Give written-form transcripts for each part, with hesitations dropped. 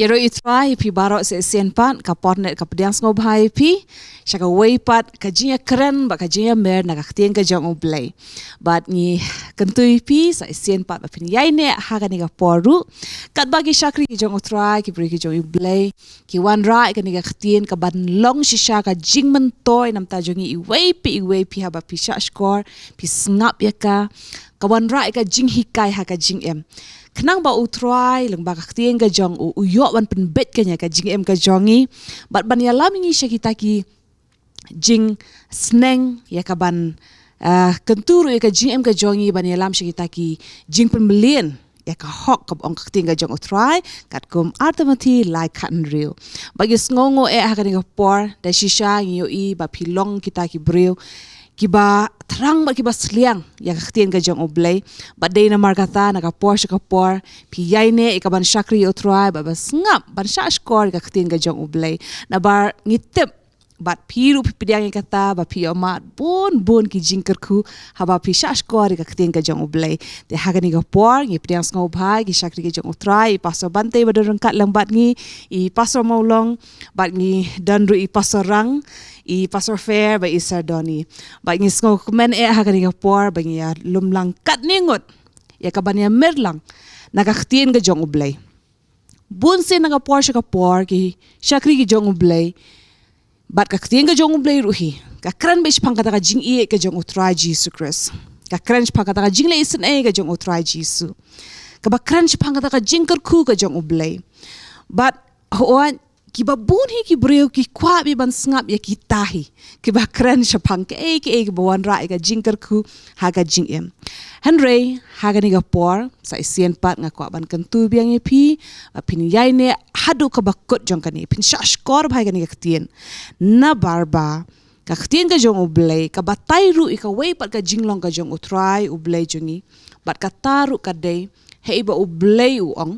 Yero itrai pi barok se senpat ka pornet ka pediang ngobhai pi shaka weipat ka jinya keren ba ka jinya mer na ka tien ka jong oblay bat ni kentui pi sa senpat ba pin yaine ha ka ni ka poru kat bagi shakri ki jong utrai ki bri ki jong oblay ki wan ra ka ni ka tien ka ban long shisha ka jing men toy nam ta jongi i wei pi ha ba pi sha score pi snap ya ka wan ra ka jing hikai ha ka jing em kenang ba utrai leng ba ka tien ka jong u yo wan pen bet kanya ka jing em ka jongi bat ban ya lamingi shakita ki jing sneng ya ka ban kenturu ya ka jing em ka jongi ban ya lam shakita ki jing pen melien ya ka hok ka ong ka tien ka jong utrai kat kum artamati like cotton real bagi sngongo ha ka ni ka por da shisha ngi yo I ba pilong kita ki breu kiba terang ba kiba sliang ya katien ka jong oblay badai na markata na ka por pi yaine ikaban shakri otrai ba ngap ban sha skor ka katien ka jong oblay na bar ngitep bat piru pipidiang kata ba pi omat bon ki jingker ku haba pi sha skor ka katien ka jong oblay de hagani ka por ngi pidiang ngo bhai ki shakri ka jong otrai paso bante ba rengkat lang bat ngi I paso maulong bat ngi danru I paso rang I pastor fair ba isardoni ba ngi ngo men ha ka ni ka por ba ngi ya lumlang kat ningot ya ka ban ya merlang nakakatien ka jong oblay bunse na ka por ki shakri ki jong oblay bat ka katien ka jong oblay ruhi ka kran ba ispang kata ka jing I ka jong utrai Jesus Christ ka kran ispang kata ka jing le isen ka jong utrai Jesus ka ba kran ispang kata ka jing ku ka jong oblay bat hoan kiba bunhi ki breu ki kwa bi ban ngap ya ki tahi kiba kren shapang ke bawan ra ka jingker ku ha ka jing em Henry ha ga ni ga por sa isien pat nga kwa ban kentu biang e pi pin yai ne hadu ka bakut jong kani pin shash kor bhai ga ni ka tien na barba ka tien ka jong oblay ka batai ru ka wei pat ka jinglong ka jong utrai oblay jongi bat ka taru ka dei hei ba oblay uong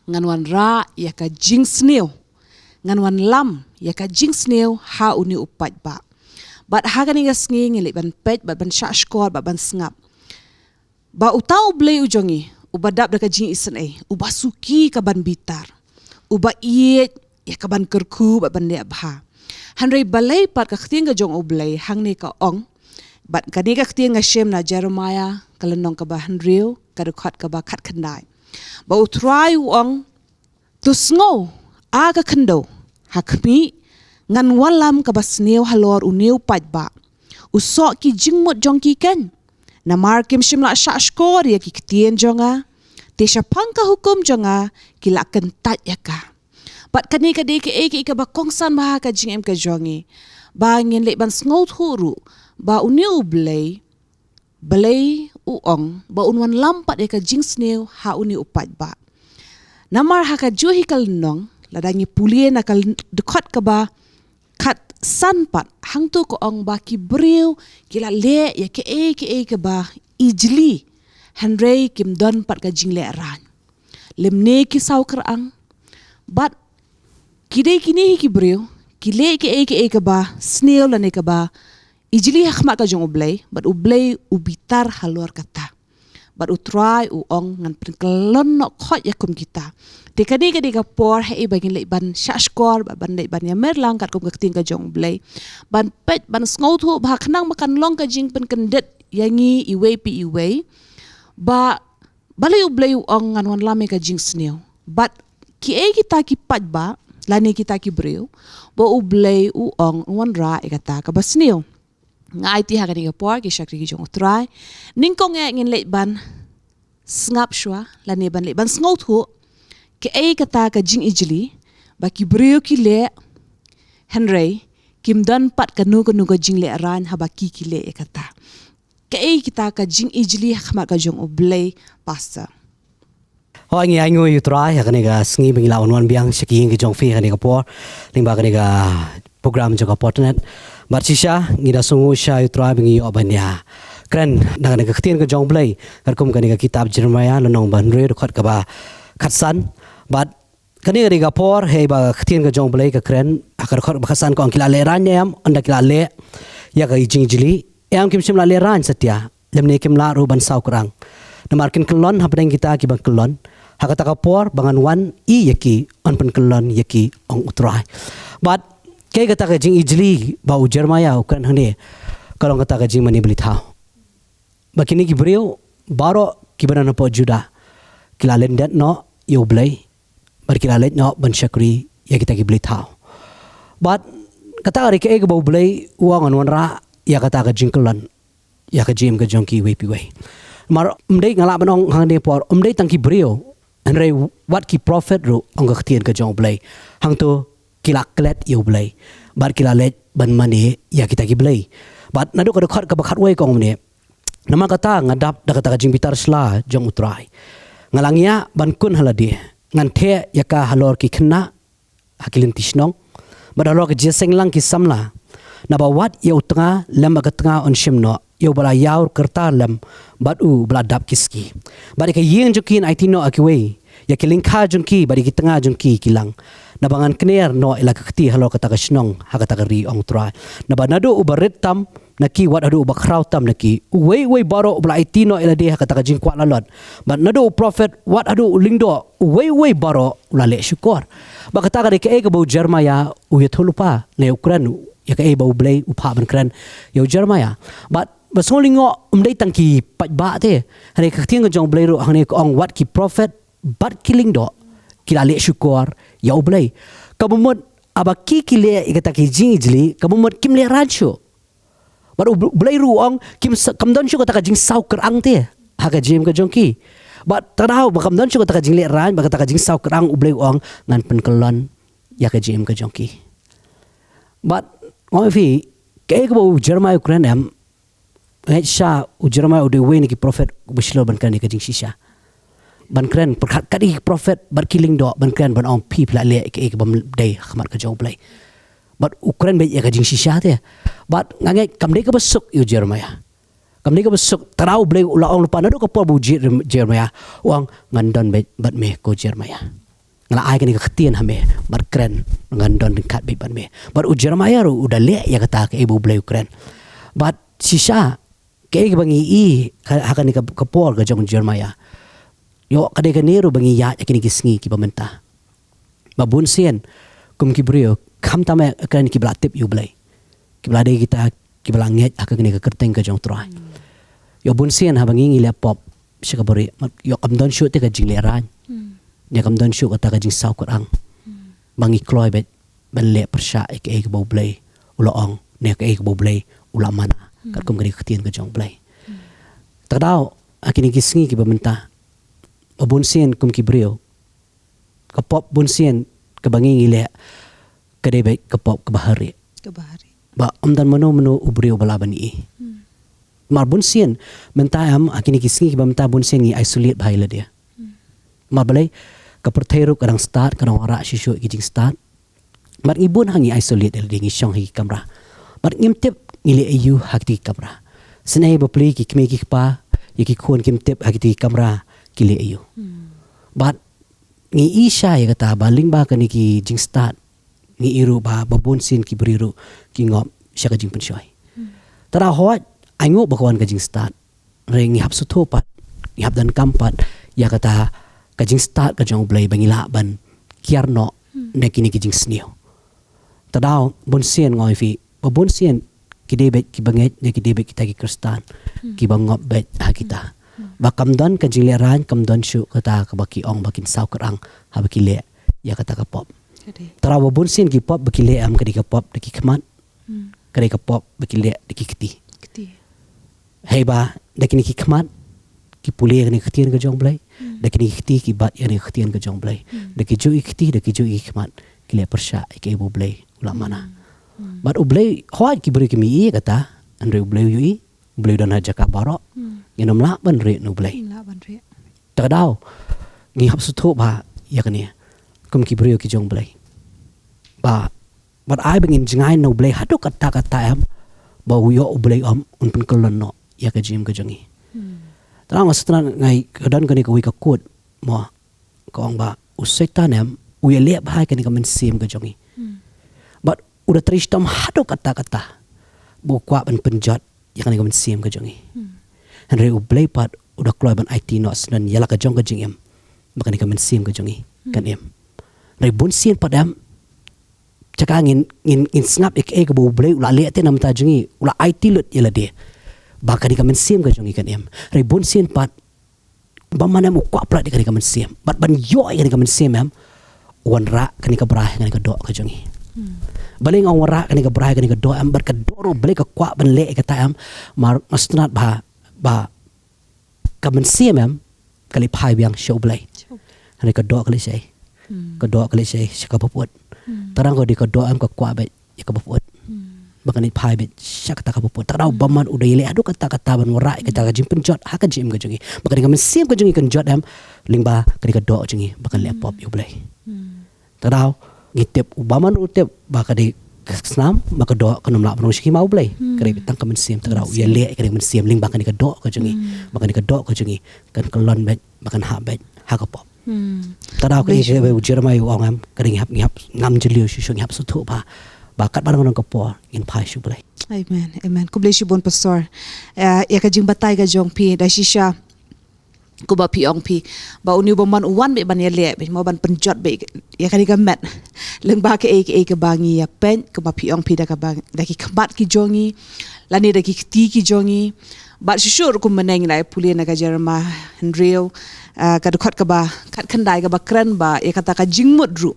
nganwan ra ya ka jing sneo ngan wan lam ya ka jing sneo ha uni upat ba bat ha gani ga sngi ngi ban pet ban sha skor ban ngap ba utau blay ujongi ubadap da ka jing isen ubasuki ka ban bitar uba iet ya ka ban kerku ban le bha hanrei balai pat ka khting ga jong oblay hang ne ka ong bat ka ne ka khting ga shem na Jeremiah kalenong ka ba hanreu ka khat ka ba khat khandai ba utrai ong tu sngo aga kendo hakmi ngan walam ka basneu halor uneu patba usok ki jingmot jongki ken namar kim shimla sha skor ya ki ktien jonga te shapang ka hukum jonga kila kentat ya ka pat kani ka de ke ka ba kongsan ma ka jing em ka jongi ba ngin le ban sngot huru ba uneu blay uong ba unwan lampat ya ka jing sneu ha uni upat ba namar ha ka juhi kal nong ladangi pulie nakal dekat ka ba kat sanpat hang tu ko ong ba ki breu kila le ya ke ke ba ijli hanrei kim don pat ka jingle ran lemne ki sau kerang bat kide kini ki breu kile ke ba snail lane ka ba ijli hakma ka jong oblay bat oblay ubitar halor kata bat utrai uong ngan pengkelon no khot ya kum kita tekadi ka por hei bagin le ban shashkor ban le ban ya merlang kat kum ka ting ka jong blay ban pet ban sngot hu ba khnang makan long ka jing pen kendet yangi iwe ba balai ublay uong ngan wan lame ka jing sneo bat ki kita ki pat ba lani kita ki breu ba ublay uong wan ra ikata ka basneo ngai ti ha ka ni ka por ki shakri ki jong utrai ningkong ngin le ban ngap shwa lani ban le ban sngot hu ke kata ka jing ijli ba ki breu ki le Henry kim dan pat kanu ka jing le ran haba ki le kata ke kita ka jing ijli khma ka jong oblay pasta Hoangi aingo utrai ha kani ga sngi bing lawan wan biang shaki ngi jong fi kani ga por ling ba kani ga program joka potnet marchisha ngira sungu sha utrai bing obanya kren na kani ga khtin ga jong blay karkum kani ga kitab Jeremiah lonong ban re khat ka ba khatsan but kani ga por he ba khtin ga jong blay ka kren akar khar ba khasan ko angkila le ran yam anda kila le ya ga jing jili Em kim shim la leran setia. Lem ne kim la ru ban sau kerang. Namarkin kelon hapdeng kita ki ban kelon. Hakata kapor bangan wan I yaki on pen kelon yaki ong utrai. But kay kata ka jing ijli ba u Jeremiah kan hane. Kalau kata ka jing mani beli tahu. Bakini ki brio baro ki banana po Juda. Kila lendet no yo blay. Bar kila let no ban syakri ya kita ki beli tahu. But kata ka ke ba blay uang on ra ya kata ka jing kelon. Ya ka jim ka jongki we pi we. Mar umdei ngala banong hang por umdei tangki brio. Anre wat ki prophet ru ong ktien ka jong blay hang to kilak klet yo blay bar kila let ban mani ya kita ki blay bat nadu ka dokhat ka bakhat wei kong ne nama kata ngadap da kata jing bitar sla jong utrai ngalangia ban kun haladi ngan the ya ka halor ki khna hakilin tisnong bar halor ka jeseng lang ki samla na ba wat yo tanga lem ka tanga on shimno yo bala yaur kerta lem bat u bala dap kiski bari ka yeng jokin aitino akiwe ya kilingkha junki bari ki tanga junki kilang na bangan kner no ila kakti halo kata ka snong ha kata ka ri ong try na ba nado ubarit tam naki wat adu bakraw tam naki we baro bala aitino ila de ha kata ka jingkwa lalot but nado prophet wat adu lingdo we baro ulale syukur ba kata ka de ke bau Jeremiah u yethulupa ne ukran ya ka bau blay upa ban kran yo Jeremiah but basolingo umdai tangki pajba te hane kaktiang jong blay ro hane ong wat ki prophet bat killing do kilale syukur ya blay kabumot abaki kile ikata ki jingijli kabumot kimle rancho bat blay ro ong kim kamdon syu kata ka jing sau kerang te haga jim ka jongki bat tadau bakamdon syu kata ka jingle ran bakata ka jing sau kerang blay ong ngan penkelon ya ka jim ka jongki bat ngofi ke ko Jeremiah Ukrainem Sha Jeremiah udah we ni ki prophet bishlo ban kan ni ka jing shisha ban kren perkat kadi prophet bar killing do ban kren ban ong people le ke bam day khamat ka jong play but Ukraine be ya ka jing shisha te but ngangai kam de ka besuk yo Jeremiah kam de ka besuk tarau blay ula ong lupa nado ka po bu Jeremiah uang ngandon be bat me ko Jeremiah ngala ai ka ni ka ktien hame bar kren ngandon dekat be ban me but Jeremiah ru udah le ya kata ke ibu blay Ukraine but shisha ke bangi I hakan ni ka por ka jong Jeremiah yo kadai ka neru bangi ya kini kisngi ki pamenta babun sien kum ki brio kam tama kan ki blatip yu blai ki blade kita ki blanget aka kini ka kerteng ka jong trai yo bun sien ha bangi ngi laptop shikabori yo kam don shoot te ka jing le ran ya kam don shoot ka ta ka jing sau kurang bangi kloy bet ben le persha ek bo blai uloong ne ka ek bo blai ulamana kat kum kini ktien ka jong blai tadau akini kisngi ki pamenta abunsian kum kibrio kapop bunsian kebangi ngile kadebe kapop kebahari ba amdan mano ubrio balabani mar bunsian mentayam akini kisngi bamta bunsian ngi isolate bhaila dia mar balai kapertheru kadang start kadang ora shishu kijing start mar ibun hangi isolate el dingi shong hi kamera mar ngimtip ngile ayu hakti kamera senai bapli ki kme ki pa yaki khon kimtip hakti kamera kile ayo but ngi isha ya kata baling ba kan ki jing start ngi iru ba babon sin ki briru ki ngop sha ka jing pensoi tara hot ango bakwan ka jing start re ngi hap su thopat ngi hap dan kampat ya kata ka jing start ka jong blai bangila ban kiarno ne kini ki jing snio tadau bon sin ngoi fi babon sin ki debet ki banget ne ki debet kita ki kristan ki bangop bet ha kita ba kamdon ka jileran kamdon syu kata ka baki ong bakin sau kerang ha baki le ya kata ka pop tara wa bun sin ki pop baki le am ka pop deki khamat ka pop baki le deki kti hey ba deki ki khamat ki pule ni ktien ka jong blai deki ni kti ki bat ya ni ktien ka jong blai deki ju kti deki ju khamat ki le persha ke ibu blai ulamana bat ublai hoi ki beri ki mi kata andre ublai yu ublai dan haja ka baro Yanam la ban re no blai. Tadau ngi hap su tho ba ya kania. Kum ki brio ki jong blai. Ba but I bengin jingai no blai hadu kata am ba yo blai am un pen kolon no ya ka jim ka jongi. Tadau mastra ngai kadan kani ka wi ka kut mo ko ong ba usetan am uya le ba kani ka men sim ka jongi. But udah tristam hadu kata bu kwa ban penjat ya kan ikaman siam ka jongi Henry ublay pat udah keluar ban IT nos dan yala ka jong ka jing em bakan ikaman siam ka jongi kan em Rai bun sian pat em caka ngin snap ek ka ublay ula le te nam ta jongi ula IT lut yala de bakan ikaman siam ka jongi kan em Rai bun sian pat bamana mu kwa plat kan ikaman siam bat ban yo kan ikaman siam em wanra kan ika brah kan ika do ka jongi baling ang wara kan ika brah kan ika do am bar ka doro balik ka kwa ban le ka ta am mar astnat ba ka ban siam em kali pai biang show blai kan ika do kali sei ka do kali sei ka papuat tarang ko di ka do am ka kwa ba ya ka papuat bakan ni pai bet syak ta ka papuat tarau baman udah ile adu kata ban wara ka ta jim penjot ha ka jim ka jongi bakan ika men siam ka jongi kan jot am lingba kan ika do jongi bakan le pop yo blai Tadau ngitip ubaman utip baka di snam baka do kanum la panong shiki mau blay kare bitang kamen siam tadau ya le kare men siam ling baka ni ka do ka jungi baka ni ka do ka jungi kan kelon bet baka ha bet ha ka pop tadau ke be jermai ong am kare ngap ngam jeliu shu ngap su thu ba bakat barang nang ka por in pai shu blay amen ku bless you bon pastor ya ka jing batay ka jong pi da shisha ko ba piong pi ba uni boman uwan be ban yele be mo ban penjot be ya kan met leng ba ke ke bangi ya pen ko ba piong pi da ka bang da ki khabat ki jongi lani da ki ti ki jongi ba shur ko meneng lai puli na ka jerma Henryo ka dukhat ka ba khat khandai ka ba kran ba ya kata ka jingmut ru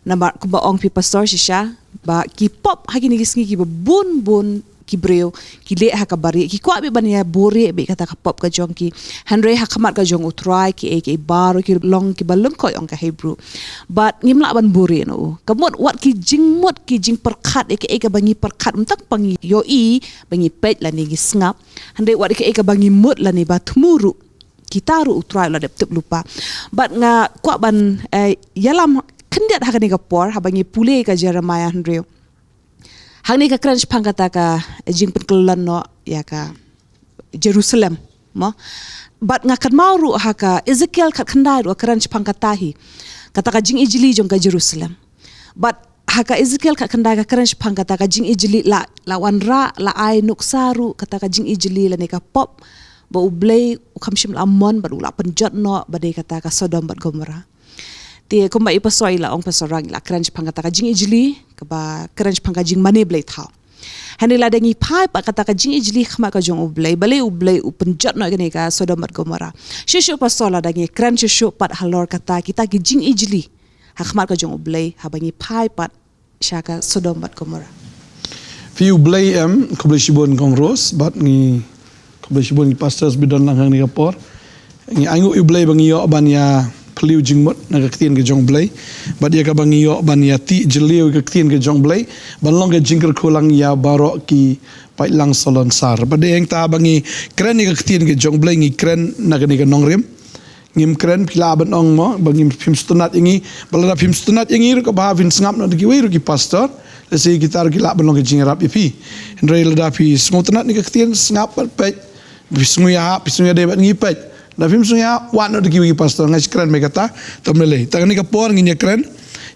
na ba ko ba ong pi pastor shisha ba ki pop ha ki ni ki ba bun ki breu ki le ha ka bari ki kwa be bania bore be kata ka pop ka jong ki Henry ha khamat ka jong utrai ki e baro ki long ki balum ko ong ka Hebrew but ngim la ban bore no kamot wat ki jing perkhat e ka bangi perkhat untak pangi yo I bangi pet la ni ngap Henry wat ke ka bangi mut la ni ba thmuru kitaru utrai la dep lupa but nga kwa ban yalam kendiat ha ka ni ka por ha bangi pule ka Jeremiah Henry hang ni ka crunch pangkata ka jing penkelan no ya ka Jerusalem mo but nga kan mauru ha ka Ezekiel kat khandai ro crunch pangkatahi kata ka jing ijili jong ka Jerusalem but ha ka Ezekiel kat khandai ka crunch pangkata ka jing ijili la wanra la ai nuksaru kata ka jing ijili la ne ka pop ba ublay ukamshim la amon ba ula penjot no ba de kata ka Sodom bat Gomora ti ko mai pasoi la ong pasarang la crunch pangkata ka jing ijili ka ba crunch pangka jing mane blay thau hanila dangi pai pa kata ka jing ijili khama ka jong ublay ublay upenjat no gani ka Sodom at Gomora shishu pasola dangi crunch shu pat halor kata kita ki jing ijili ha khama ka jong ublay ha bangi pai pat shaka Sodom at Gomora fi ublay ko blay shibon kong ros bat ni ko blay shibon ki pastors bidon lang ni kapor ni angu ublay bangi yo ban ya peliu jingmut na kaktian ke jong blay bad ya ka bangi yo ban ya ti jeliu kaktian ke jong blay ban long ke jingker kulang ya baro ki pai lang solon sar bad yang ta bangi kren ni kaktian ke jong blay ngi kren na ke ni ke nongrem ngim kren pila ban ong mo bangi phim stunat ingi balada phim stunat ingi ru ka ba vin ngap no ki wi ru ki pastor lesi kita ru ki la ban long ke jingrap ipi ndre lada pi smutunat ni kaktian ngap pat bisnguya de ban ngi pat na film sunya wan no kiwi pastor ngai kran me kata tomele ta ni ka por ngi kran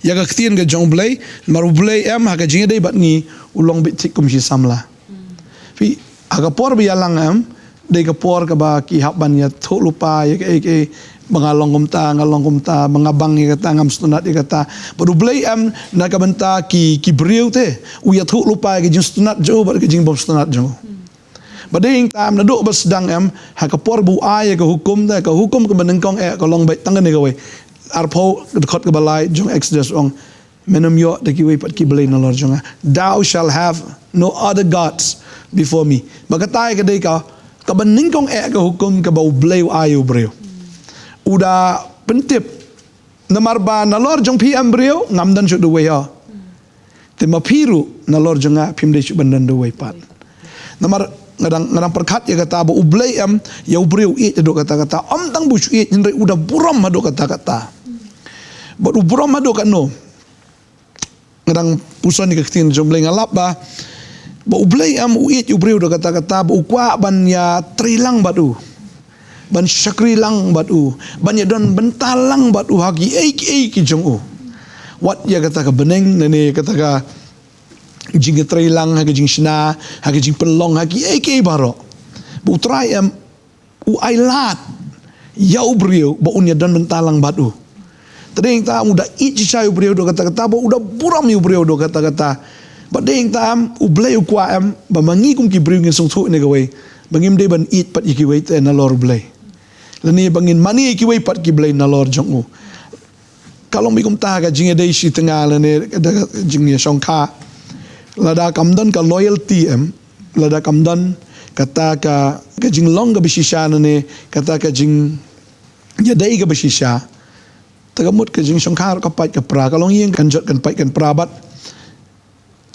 ya ka ktien ga jong blay maru blay ha ka jinga dei bat ngi ulong bit tik kum si samla fi aga por bi yalang dei ka por ka ba ki hab ban ya tho lupa ya ke ngalong kumta mangabang ya kata ngam stunat ya kata baru blay na ka banta ki briu te u ya tho lupa ke jing stunat jo ba ke jing bom stunat jo bading tam na do bas dang ha ka por bu ai ka hukum ka benengkong ka long bai tang ne ka we arpo khot ka balai jong exodus ong menum yo de ki we pat ki blai na lor jong thou shall have no other gods before me bagatai ka dei ka benengkong ka hukum ka bau blai ai breu uda pentip na marba na lor jong pi breu ngam dan chu do we ya te mapiru na lor jong pim de chu bandan do we pat namar ngadang perkat ya kata ba ublay ya ubreu it do kata tang bu it nre udah buram do kata ba buram do kan no ngadang puson ni kaktin jomblay ngalap ba ublay uit ubreu do kata ba ukwa ban ya trilang batu ban syakrilang batu ban ya don bentalang batu hagi ki jong wat ya kata ka beneng nene kata ka jing trailang ha jing shna ha jing pelong ha ki baro bu trai em u ailat yau brio ba unya dan mentalang batu tading ta muda ichi chai brio do kata-kata ba udah buram yu brio do kata-kata ba ding tam u blei u kwa em ba mangi kum ki brio ngin sung thu ne gawai bangim de ban it pat iki wai te na lor blei lani bangin mani iki wai pat ki blei na lor jong u kalau mi kum ta ka jing dei shi tengah lani jing ni songkha lada kamdan ka loyalty em lada kamdan kata ka jing long ga bishisha ne kata ka jing ya dai ga bishisha tagamut ka jing songkha ka pai ka pra ka long yeng kan jot kan pai kan pra bat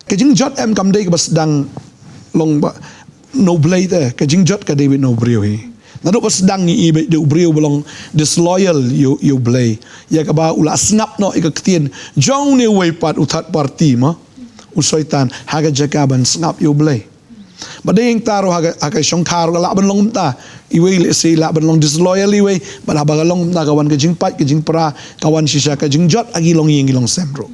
ka jing jot em kam dai ka basdang long ba no blade te ka jing jot ka David no brio hi na do basdang ni ibe de brio belong disloyal you blay ya ka ba ula snap no ikatien jong ne way pat utat party ma usoitan haga jakaban snap you blay bading taro haga song karo la ban long ta iwe le se la ban long disloyal iwe ba ba long ta kawan ka jing pat ka jing pra kawan sisa ka jing jot agi long yeng long semro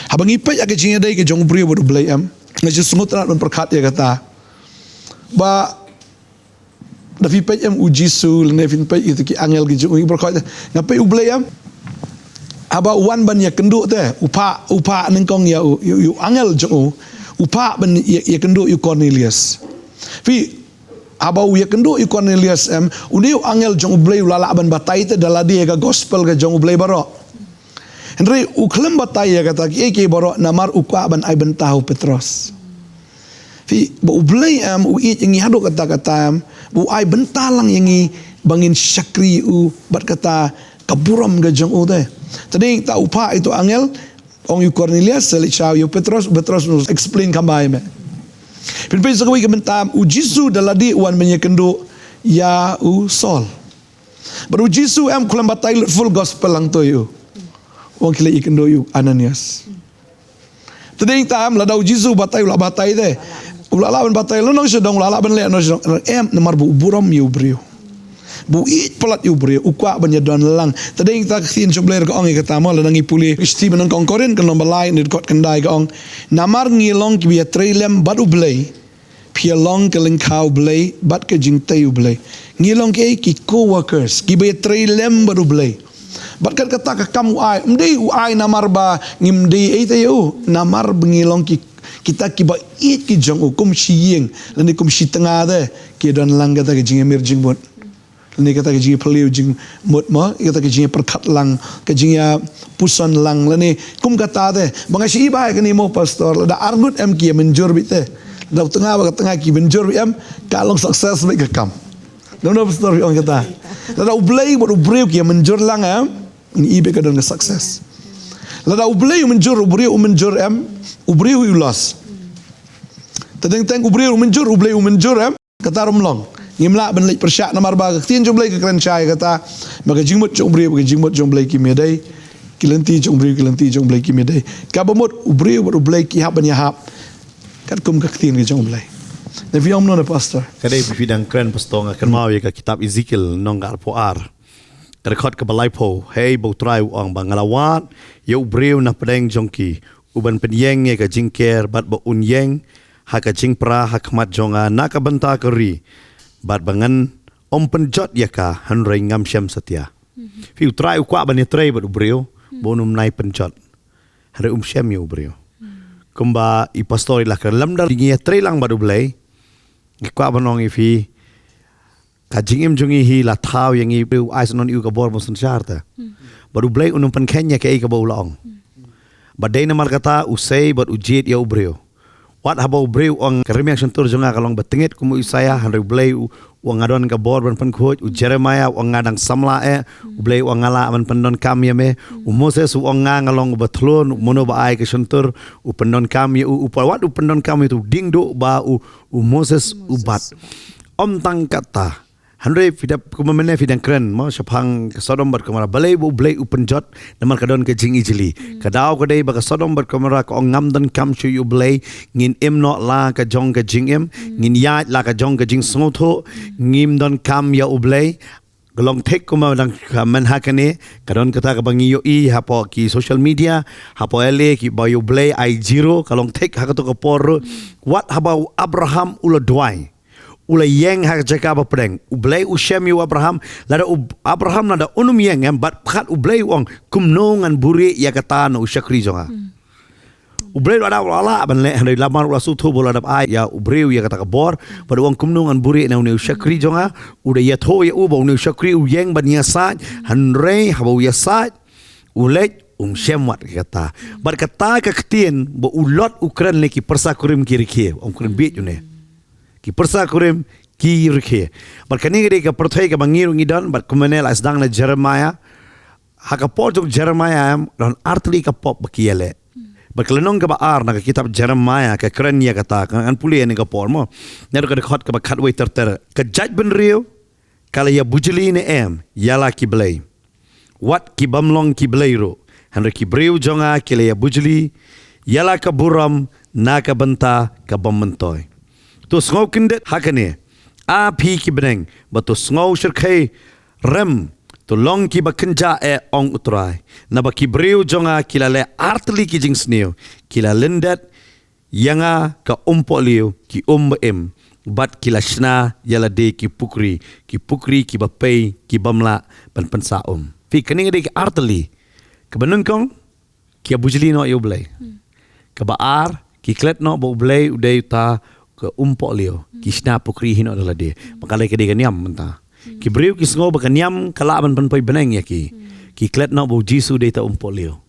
habang ipai aga jing dai ka jong brio bu blay am ngaji sungut rat ban perkat ya kata ba da fi pej am ujisu ne fin pej itu ki angel ki jong perkat ngapai u blay am aba wan ban ya kenduk te upa nengkong ya you angel jong upa ban ya kenduk you Cornelius fi aba ya kenduk you Cornelius em uni angel jong blay lala ban batai te daladi ga gospel ga jong blay baro Henry u klem batai ya kata ki baro namar ukwa ban ai ban tahu Petros fi bu blay am u it yang hado kata-kata am bu ai bentalang yang bangin syakri u bat kata kaburam ga jong u te tadi tak upa itu angel ong yu Cornelius seli chau yu Petros nos explain kambai me pinpin sakwi kementam u Jisu daladi wan menyekendo ya u Saul baru Jisu am kulam batai full gospel lang to yu wong kile ikendo yu Ananias tadi tam ladau Jisu batai ula batai de ula lawan batai lo nong sedong ula lawan le no em namar bu buram yu brio bu it pelat yu brio ukwa banya don lang tading tak tin jobler ka ong ikatama la nangi puli isti menon kongkorin kan lomba lain ni kot kendai ka ong namar ngilong ki bia trailem badu blay pia long ke lengkau blay bat ke jing tayu blay ngilong ke ki co-workers ki bia trailem badu blay bat kat kata ka kamu ai mdei u ai namar ba ngimdei ai tayu namar ngilong ki kita kiba it ki jong kum shiyeng lani kum shi tengah de ki don lang kata ke jing emir jing bot ni kata ke jing peliu jing mut ma kata ke jing perkat lang ke jing ya pusan lang lani kum kata de bangashi iba ke ni mo pastor da argut em ki menjur bite da tengah ba tengah ki menjur em kalong sukses me ke kam no pastor on kata da ublay bo ubreu ki menjur lang em ini ibe ke don sukses la da ublay menjur ubreu menjur em ubreu ulas tadeng teng ubreu menjur ublay menjur em kata romlong ngimla ben lek persyak namar ba tin jom blai ke krencai kata maka jingmut jong bri bagi jingmut jong blai ki medai kilenti jong bri kilenti jong blai ki medai ka bomot ubri blai ki hab ban ya hab kat kum ka tin ke jong blai ne viom no pastor kadai bidang kren pastor akan mau ya kitab Ezekiel nong gal poar rekod ke balai po hey bo trai ong bangalawat ya ubri na pedeng jongki uban penyeng ya ka jingker bat bo unyeng ha ka jingpra hakmat jonga na ka banta keri bat bangan om penjot ya ka hanrei ngam syam setia fi utrai ukwa ban trai bat ubrio bonum nai penjot hari syam ya ubrio kumba i pastori la kan lamdar ngi trai lang bat ublai ngkwa banong i fi ka jingim jungi hi la thau yang i ais non i ka bor mon charta bat ublai unum pen kenya ke i ka bolong badai namar kata usai bat ujit ya ubrio wat haba ubreu ang karimiak sentur jonga kalong betengit kumu Isaya hanre blay wang ngadon ka bor ban pankoj u Jeremiah wang ngadang samla blay wang ngala ban pendon kam me u Moses wang ngalong bethlon mono ba ai ka sentur u pendon kam u wat u pendon kam itu dingdo ba u Moses u bat om tang kata hanre fidap kumamene fidang kren mo sapang Sodom bat kamera balai bu blay u penjot namar kadon ke jing ijli kadau kadai ba Sodom bat kamera ko ngam dan kam chu yu blay ngin em no la ka jong ka jing em ngin ya la ka jong ka jing snotho ngim don kam ya u blay Galong tek kuma dang man hakane kadon kata ka bangi yo I hapo ki social media hapo ele ki bayo blay I0 kalong tek hakato ka por what about Abraham ula dwai ula yeng hak jaka ba pedeng ublay ushem yu Abraham lada Abraham nada unum yeng bat khat ublay wong kumnongan buri ya kata no usyakri jonga ubreu ada wala ban le hari lamar ula sutu bola dap ai ya ubreu ya kata kabor pada wang kumnungan buri na uni syakri jonga udah ya tho ya u ba uni syakri u yeng ban ya sa hanre habo ya sa ulet syemwat kata bar kata ka ketien bo ulot ukran le ki persa kurim kirike kurim bit june ki persa kurim kirike bar kani gede ka perthai ka bangir ngidon bar kumenel asdang na Jeremiah hakapor jong Jeremiah dan artli ka pop bakiele Berkelenong ke baar nak kitab Jeremiah ke keren ya kata kan pulih ni ke pormo neru ke dekat ke bakat wei terter ke judge ben rio kala ya bujeli ne yala ki blay wat ki bamlong ki blay ro henry ki breu jonga kala ya bujeli yala ka buram na ka benta ka bammentoy tu ngau kindet hakane a phi ki beneng batu ngau shirkai rem to long ki bakenja ong utrai na baki breu jonga kilale artli ki jing sneo kila lendat yanga ka liu ki bat kila shna yala de ki pukri ki bapei ki bamla pan pensa fi kani de ki artli ke benungkong ki abujli no yo blay ke baar ki klet no bo blay udai ta ke liu ki shna pukri hino dala de makale ke de kaniam menta ki breu ki sngo bakanyam kala ban pan poi beneng ya ki klet no bo jisu de ta leo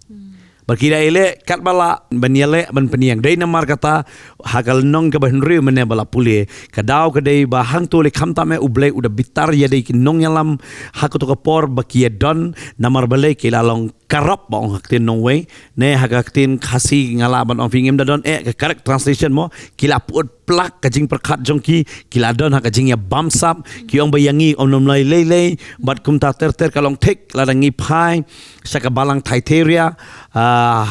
berkira ele kat bala ban yele ban peniang dei namar kata hakal nong ke ban riu mene bala pule kadau ke dei ba hang to le khamta me uble uda bitar ya dei ki nong yalam hakuto ka por bakia don namar bale ki lalong karap ba ong haktin nong we ne hakaktin khasi ngala ban ong fingim da don ke correct translation mo kila put plak kajing perkat jongki kila don hakajing ya bamsap ki ong bayangi om nom lai lele bat kum ta ter kalong tek ladangi pai saka balang taiteria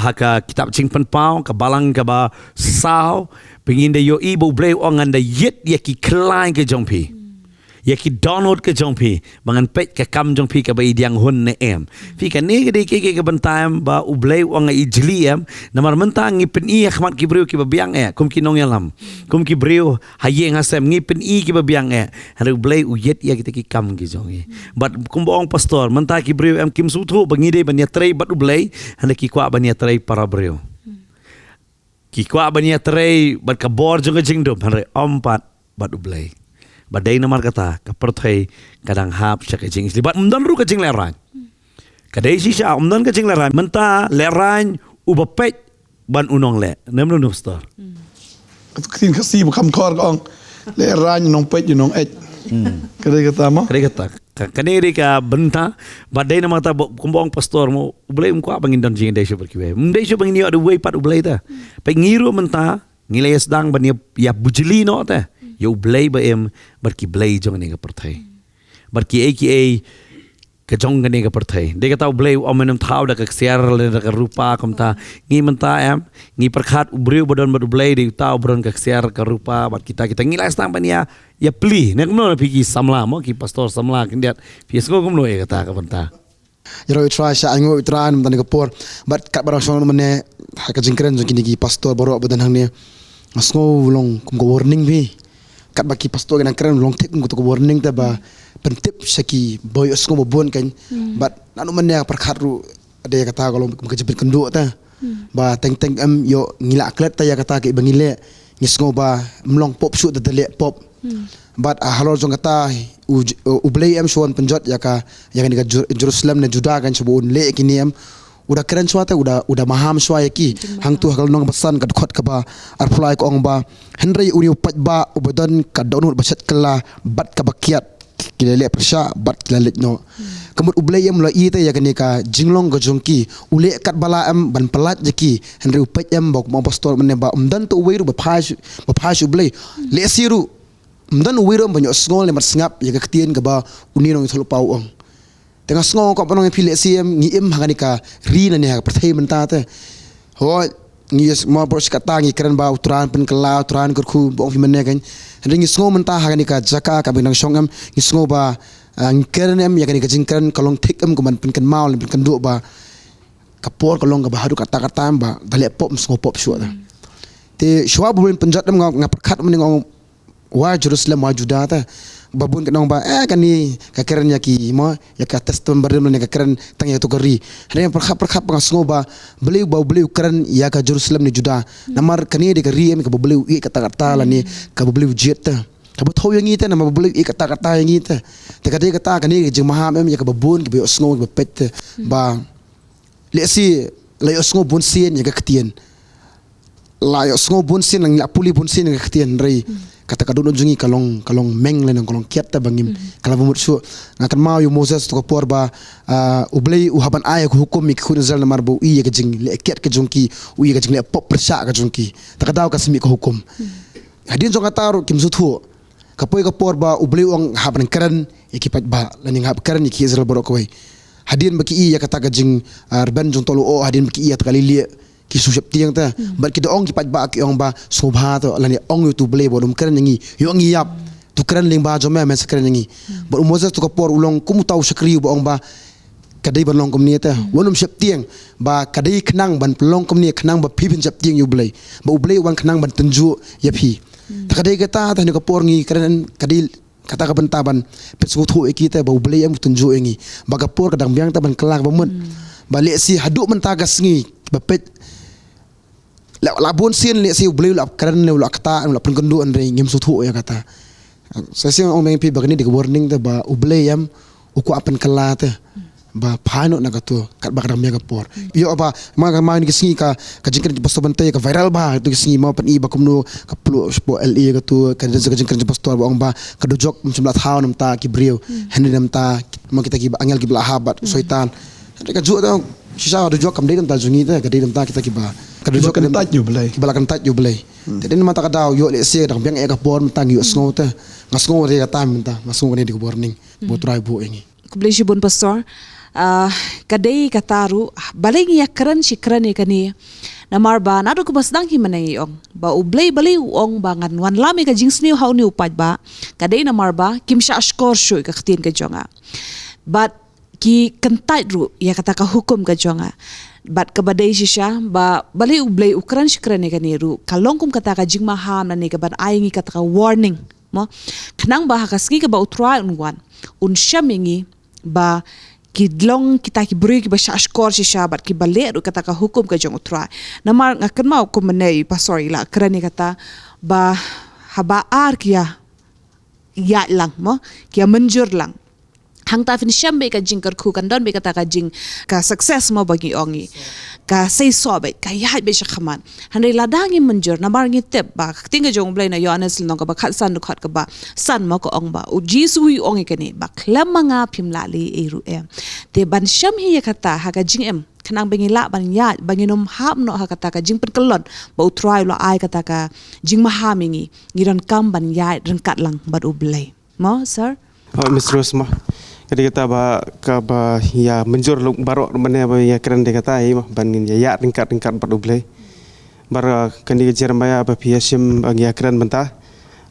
haka kitab cing penpau ke balang ke ba sao pengin de yo ibu breu ongan de yet ya ki klein ke jongpi ya ki download ke jongpi bangan pet ke kam jongpi ke ba idiang hun ne fi kan ni de ke bentam ba ubleu ong i jli namar mentang ngi pen i khmat ki breu ki ba biang kum ki nong yalam kum ki breu hayeng hasem ngi pen i ki ba biang haru ubleu yet ya ki ki kam ki jongi bat kum ong pastor mentang ki breu kim suthu bangi de ban ya trei bat ublei hande ki kwa ban ya trei para breu ki kwa ban ya trei bat ka bor jong jingdom hande ompat bat ublei badai namar kata kaperthai kadang hap syaka jing libat umdan ru ka jing lerang kadai sisa umdan ka jing lerang menta lerang ubapet ban unong le nemno no star ketin kasi bukam kor kong le ran nong pet nong et kadai kata mo kadai kata kadai ka benta badai namar kata kumbong pastor mo ublei umko bangin don jing dai syu berkiwe mundai syu bangin yo way pat ublei ta pe ngiru menta ngilai sedang ban ya bujeli no ta yo blay ba barki blay jong ne ga perthai barki ka jong ne ga perthai de ka taw blay omenum thaw da ka siar le da ka rupa kamta ngi menta ngi perkhat ubreu bodon badu blay de taw bron ka siar ka rupa bat kita ngilai stang ban ya pli ne no pigi samla mo ki pastor samla kindiat fiesgo kumno e kata ka benta Jero try sha ango itran mtan ka por bat kat barang song mane ka jingkren jong kini ki pastor boro bodan hang ne asgo long kum ko warning bi kat baki pastor kan keren long tek ko warning ta ba pentip saki boy asgo bon kan but nanu man ya perkhat ru ada kata kalau kejepit kenduk ta ba teng yo ngila klet ta ya kata ke bangile ngisgo ba mlong pop shoot ta le pop but halor jong kata ublei shon penjot ya ka yang ni Jerusalem ne Juda kan sebun le kini udah keren suatu udah maham suai ki hang tu kalau nong pesan kad khot ka ba arfly ko ong ba Henry uri upat ba ubadan ka donut baset kala bat ka bakiat kilele persha bat kilele no kemut ublay mulai ite ya kani ka jinglong go jongki ule kat bala ban pelat jeki Henry upat bok mo pastor mene ba umdan tu weiru ba phas ublay le siru umdan weiru banyo snol le mat sngap ya ka ktien ka ba unino tholu pau ong tengah sengau kau penong pilih siam ngiem hanganika rina ni hak perthai menta te ho ngies mo bros kata ngi keren ba utran pen kala utran kurku bong fi menne kan ringi sengau menta hanganika jaka ka benang songam ngi sengau ba keren em ya kan kajing keren kalong tik em kuman pen kan mau pen kan du ba kapor kalong ka bahadu kata-kata em ba balik pop msgo pop shu ta te shwa buin penjat em ngap khat men ngong wa Jerusalem wa Juda ta babun kanong ba kan ni ka keren ya ki mo ya ka teston berdem ne ka keren tang ya to kari hanya perkhap ngasngo ba beliau keren ya ka Jerusalem ni Juda namar kani de kari em ka beliau i kata-kata la ni ka beliau jet ta ka bathau yang ita nama beliau i kata-kata yang ita te ka de kata kani jeng maham em ya ka babun ka sngo ka pet ba lesi la yo sngo bun sien ya ka ketien la yo sngo bun sien lang la puli bun sien ka ketien rei kata kadun jungi kalong meng lenang kalong kiat ta bangim kala bumut su ngakan mau yu Moses to kapor ba ublei uhaban aya ku hukum mi khun zal namar bo iya ka jing le kiat ka jungki uya ka jing le pop persya ka jungki takadaw ka simi ka hukum hadin jong ataru kim su thu kapoi kapor ba ublei ong haban keren ikipat ba laning hab keren iki Israel borok koi hadin baki iya kata ka jing arban jong tolu o hadin baki iya takali ki susap tiang ta bat ki ong ki pat ba ki ong ba sobha to lani ong tu ble bodum keren ngi yo ngi yap tu keren ling ba jome men keren ngi bo Moses tu kapor ulong kum tau sakri bo ong ba kadai ban long kom ni ta wonum sap tiang ba kadai khnang ban long kom ni khnang ba phibin sap tiang yu ble ba ble wan khnang ban tenju ya phi ta kadai kata ta ni kapor ngi keren kadai kata ka bentaban pet su thu ekita ba ble am tenju ngi ba kapor kadang biang ta ban kelak ba mun ba le si haduk mentagas ngi ba pet labun sien le si beliau lap keren le lap kata lap pengendu andre ngim suthu ya kata saya sih orang pi bagani di warning ta ba ublei yam uku apen kala ta ba phano na katu kat bakram ya kapor yo apa ma ni singi ka jingkren pasto bante ka viral ba tu singi ma pen i ba kumno ka plu spo le katu ka jingkren pasto ba ong ba ka dojok macam lat haw nam ta ki brio hen nam ta ma kita ki angel ki bla habat soitan ka ju ta sisa dojok kam dei nam ta jungi ta ka dei nam ta kita ki ba Kadujok kan tat yu belai. Balakan tat yu belai. Jadi mata kadau yo le se dang biang e ka bor mentang yu sngo ta. Ngasngo re ka tam ta. Ngasngo ne di warning. Bo try bo engi. Kublesi bun pastor kadai kataru baleng ya keren si keren ya kani namar ba nado ko basdang himanay ong ba ublay balay ong bangan wan lami ka jings niu haw ni upad ba kadai namar ba kimsha ashkor shu ka khatin ka jonga but ki kentai ru ya kata ka hukum ka jonga bat kabadai shisha ba balay ublay ukran shikran ka niru kalong kum kata ka jingma ham na ni ka ban ayingi kata ka warning mo kanang ba hakaski ka ba utral unwan unshamingi ba kidlong kita ki beri ki ba shashkor shisha bat ki bale ru kata ka hukum ka jong utral namar ngakan mau ko menai pastor ila krani kata ba haba ar kia ya lang mo kia menjur lang hang ta fin shambe ka jing kar khu kan don be kata ka jing ka success mo bagi ongi ka sei so be ka ya be shakhaman hanre ladangi menjur namar ngi tep ba tinga jong blai na yohanes long ka ba khat san khat ka ba san mo ko ong ba u jisu wi ongi kani ba klamanga phim la li eru em te ban sham hi kata ha ka jing em kanang bengi la ban ya banginom hap no ha kata ka jing pen kelon ba utrai lo ai kata ka jing mahamingi ngiran kam ban ya ran kat lang ba u blai mo sir Miss Rosma kadi kata ba ka ba ya menjur lu barok mana ba ya keren de kata ai banding ya ringkat padu blai bar kadi Jeremiah ba piasim ya keren benta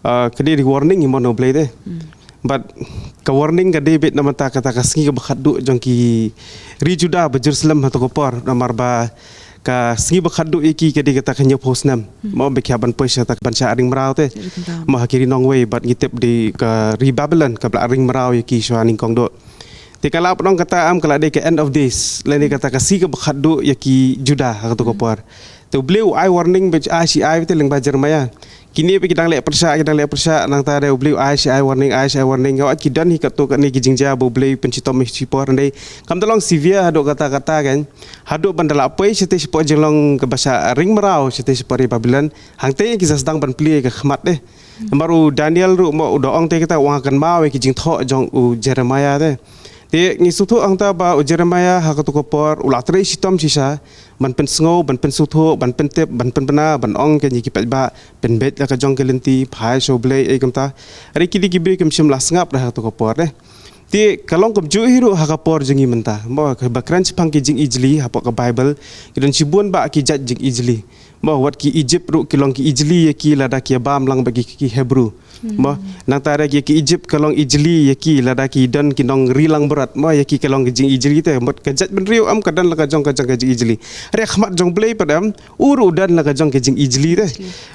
kadi di warning imono blai de but ka warning kadi bit na mata kata kaski ka bakhadu jongki ri juda ba Jerusalem hato kopor namar ba ka singi bakhadu iki kadi kata kanya posnam mo be kya ban poisa tak ban sha ring marau te mo hakiri nong way bat ngitep di ka ri Babylon ka bla ring marau iki swaning kong do te kala pnong kata am kala de ke end of days leni kata ka si ka bakhadu yaki juda hato kopor te bleu I warning be I te ling ba Jeremiah kini pe kidang le persa nang ta de bleu I warning yo ki dan hi kato ka ni kijingja bo bleu pencitom sipor ndai kam tolong severe hado kata-kata kan hado bandala pai sete sipo jelong ke bahasa ring merau sete sipori Babylon hang te kisah sedang ban pli ke khmat de baru Daniel ru mo doong te kita wang kan mau ki jing tho jong u Jeremiah de te ngi suthu ang ta ba u Jeremiah ha ka to kopor ula tre sitom sisa ban pen sngo ban pen suthu ban pen tep ban pen bana ban ong ke ni ki ba pen bet la ka jong ke lenti phai so blai e kam ta ri ki di ki be kem sim la sngap ra to kopor de ti kalong kem ju hiru ha ka por jingi menta mo ka bakran chpang ki jing ijli ha po ka Bible kidon sibun ba ki jat jing ijli Bah wat ki Egypt ru ki long ki ijli ye ki lada ki bam lang bagi ki Hebrew. Bah nang tara ki Egypt kalong ijli ye ki lada ki dan ki nong rilang berat. Bah ye ki kalong jing ijli te mot kajat ben riu am kadan la ka jong jing ijli. Re khmat jong blay padam uru dan la ka jong jing ijli te.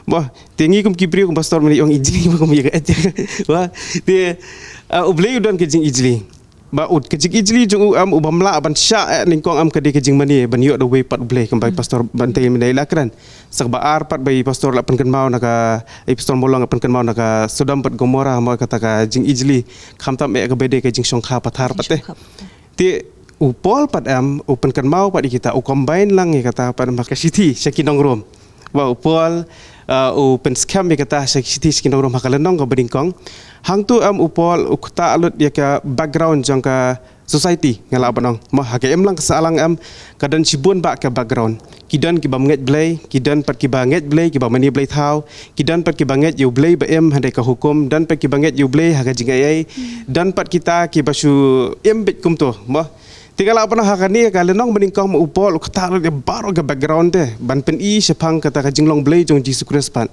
Bah tengi kum ki priu kum pastor meni ong ijli kum ye ka. Bah te ublay dan ke jing ijli. Ba ut kejing ijli jung am ubamla ban sya ningkong am kedi kejing mani ban yo the way pat blay kambai pastor bantai menai lakran sak ba ar pat bai pastor la pen mau naka pastor molong pen mau naka sodom pat gomora mo kata ka jing ijli khamtam me ka bede kejing songkha pathar pat ti upol pat am open mau pat kita u combine lang kata pat makasiti syakinong rom wa upol open scam kata syakinti syakinong rom hakalenong ka bedingkong hang tu am upol ukta alut ya ka background jang ka society ngala banong ma hakem lang salang am kadan sibun ba ka background kidan ki bamnget blay kidan pat ki banget blay ki bamani blay thau kidan pat ki banget yu blay ba em handai ka hukum dan pat ki banget yu blay haga jingai dan pat kita ki basu em bet kum tu ma tinggal apa nak ni kalau nong meningkau mau upol ukta alut ya baru ka background deh ban pen I sepang kata ka jinglong blay jong Jesus Christ pat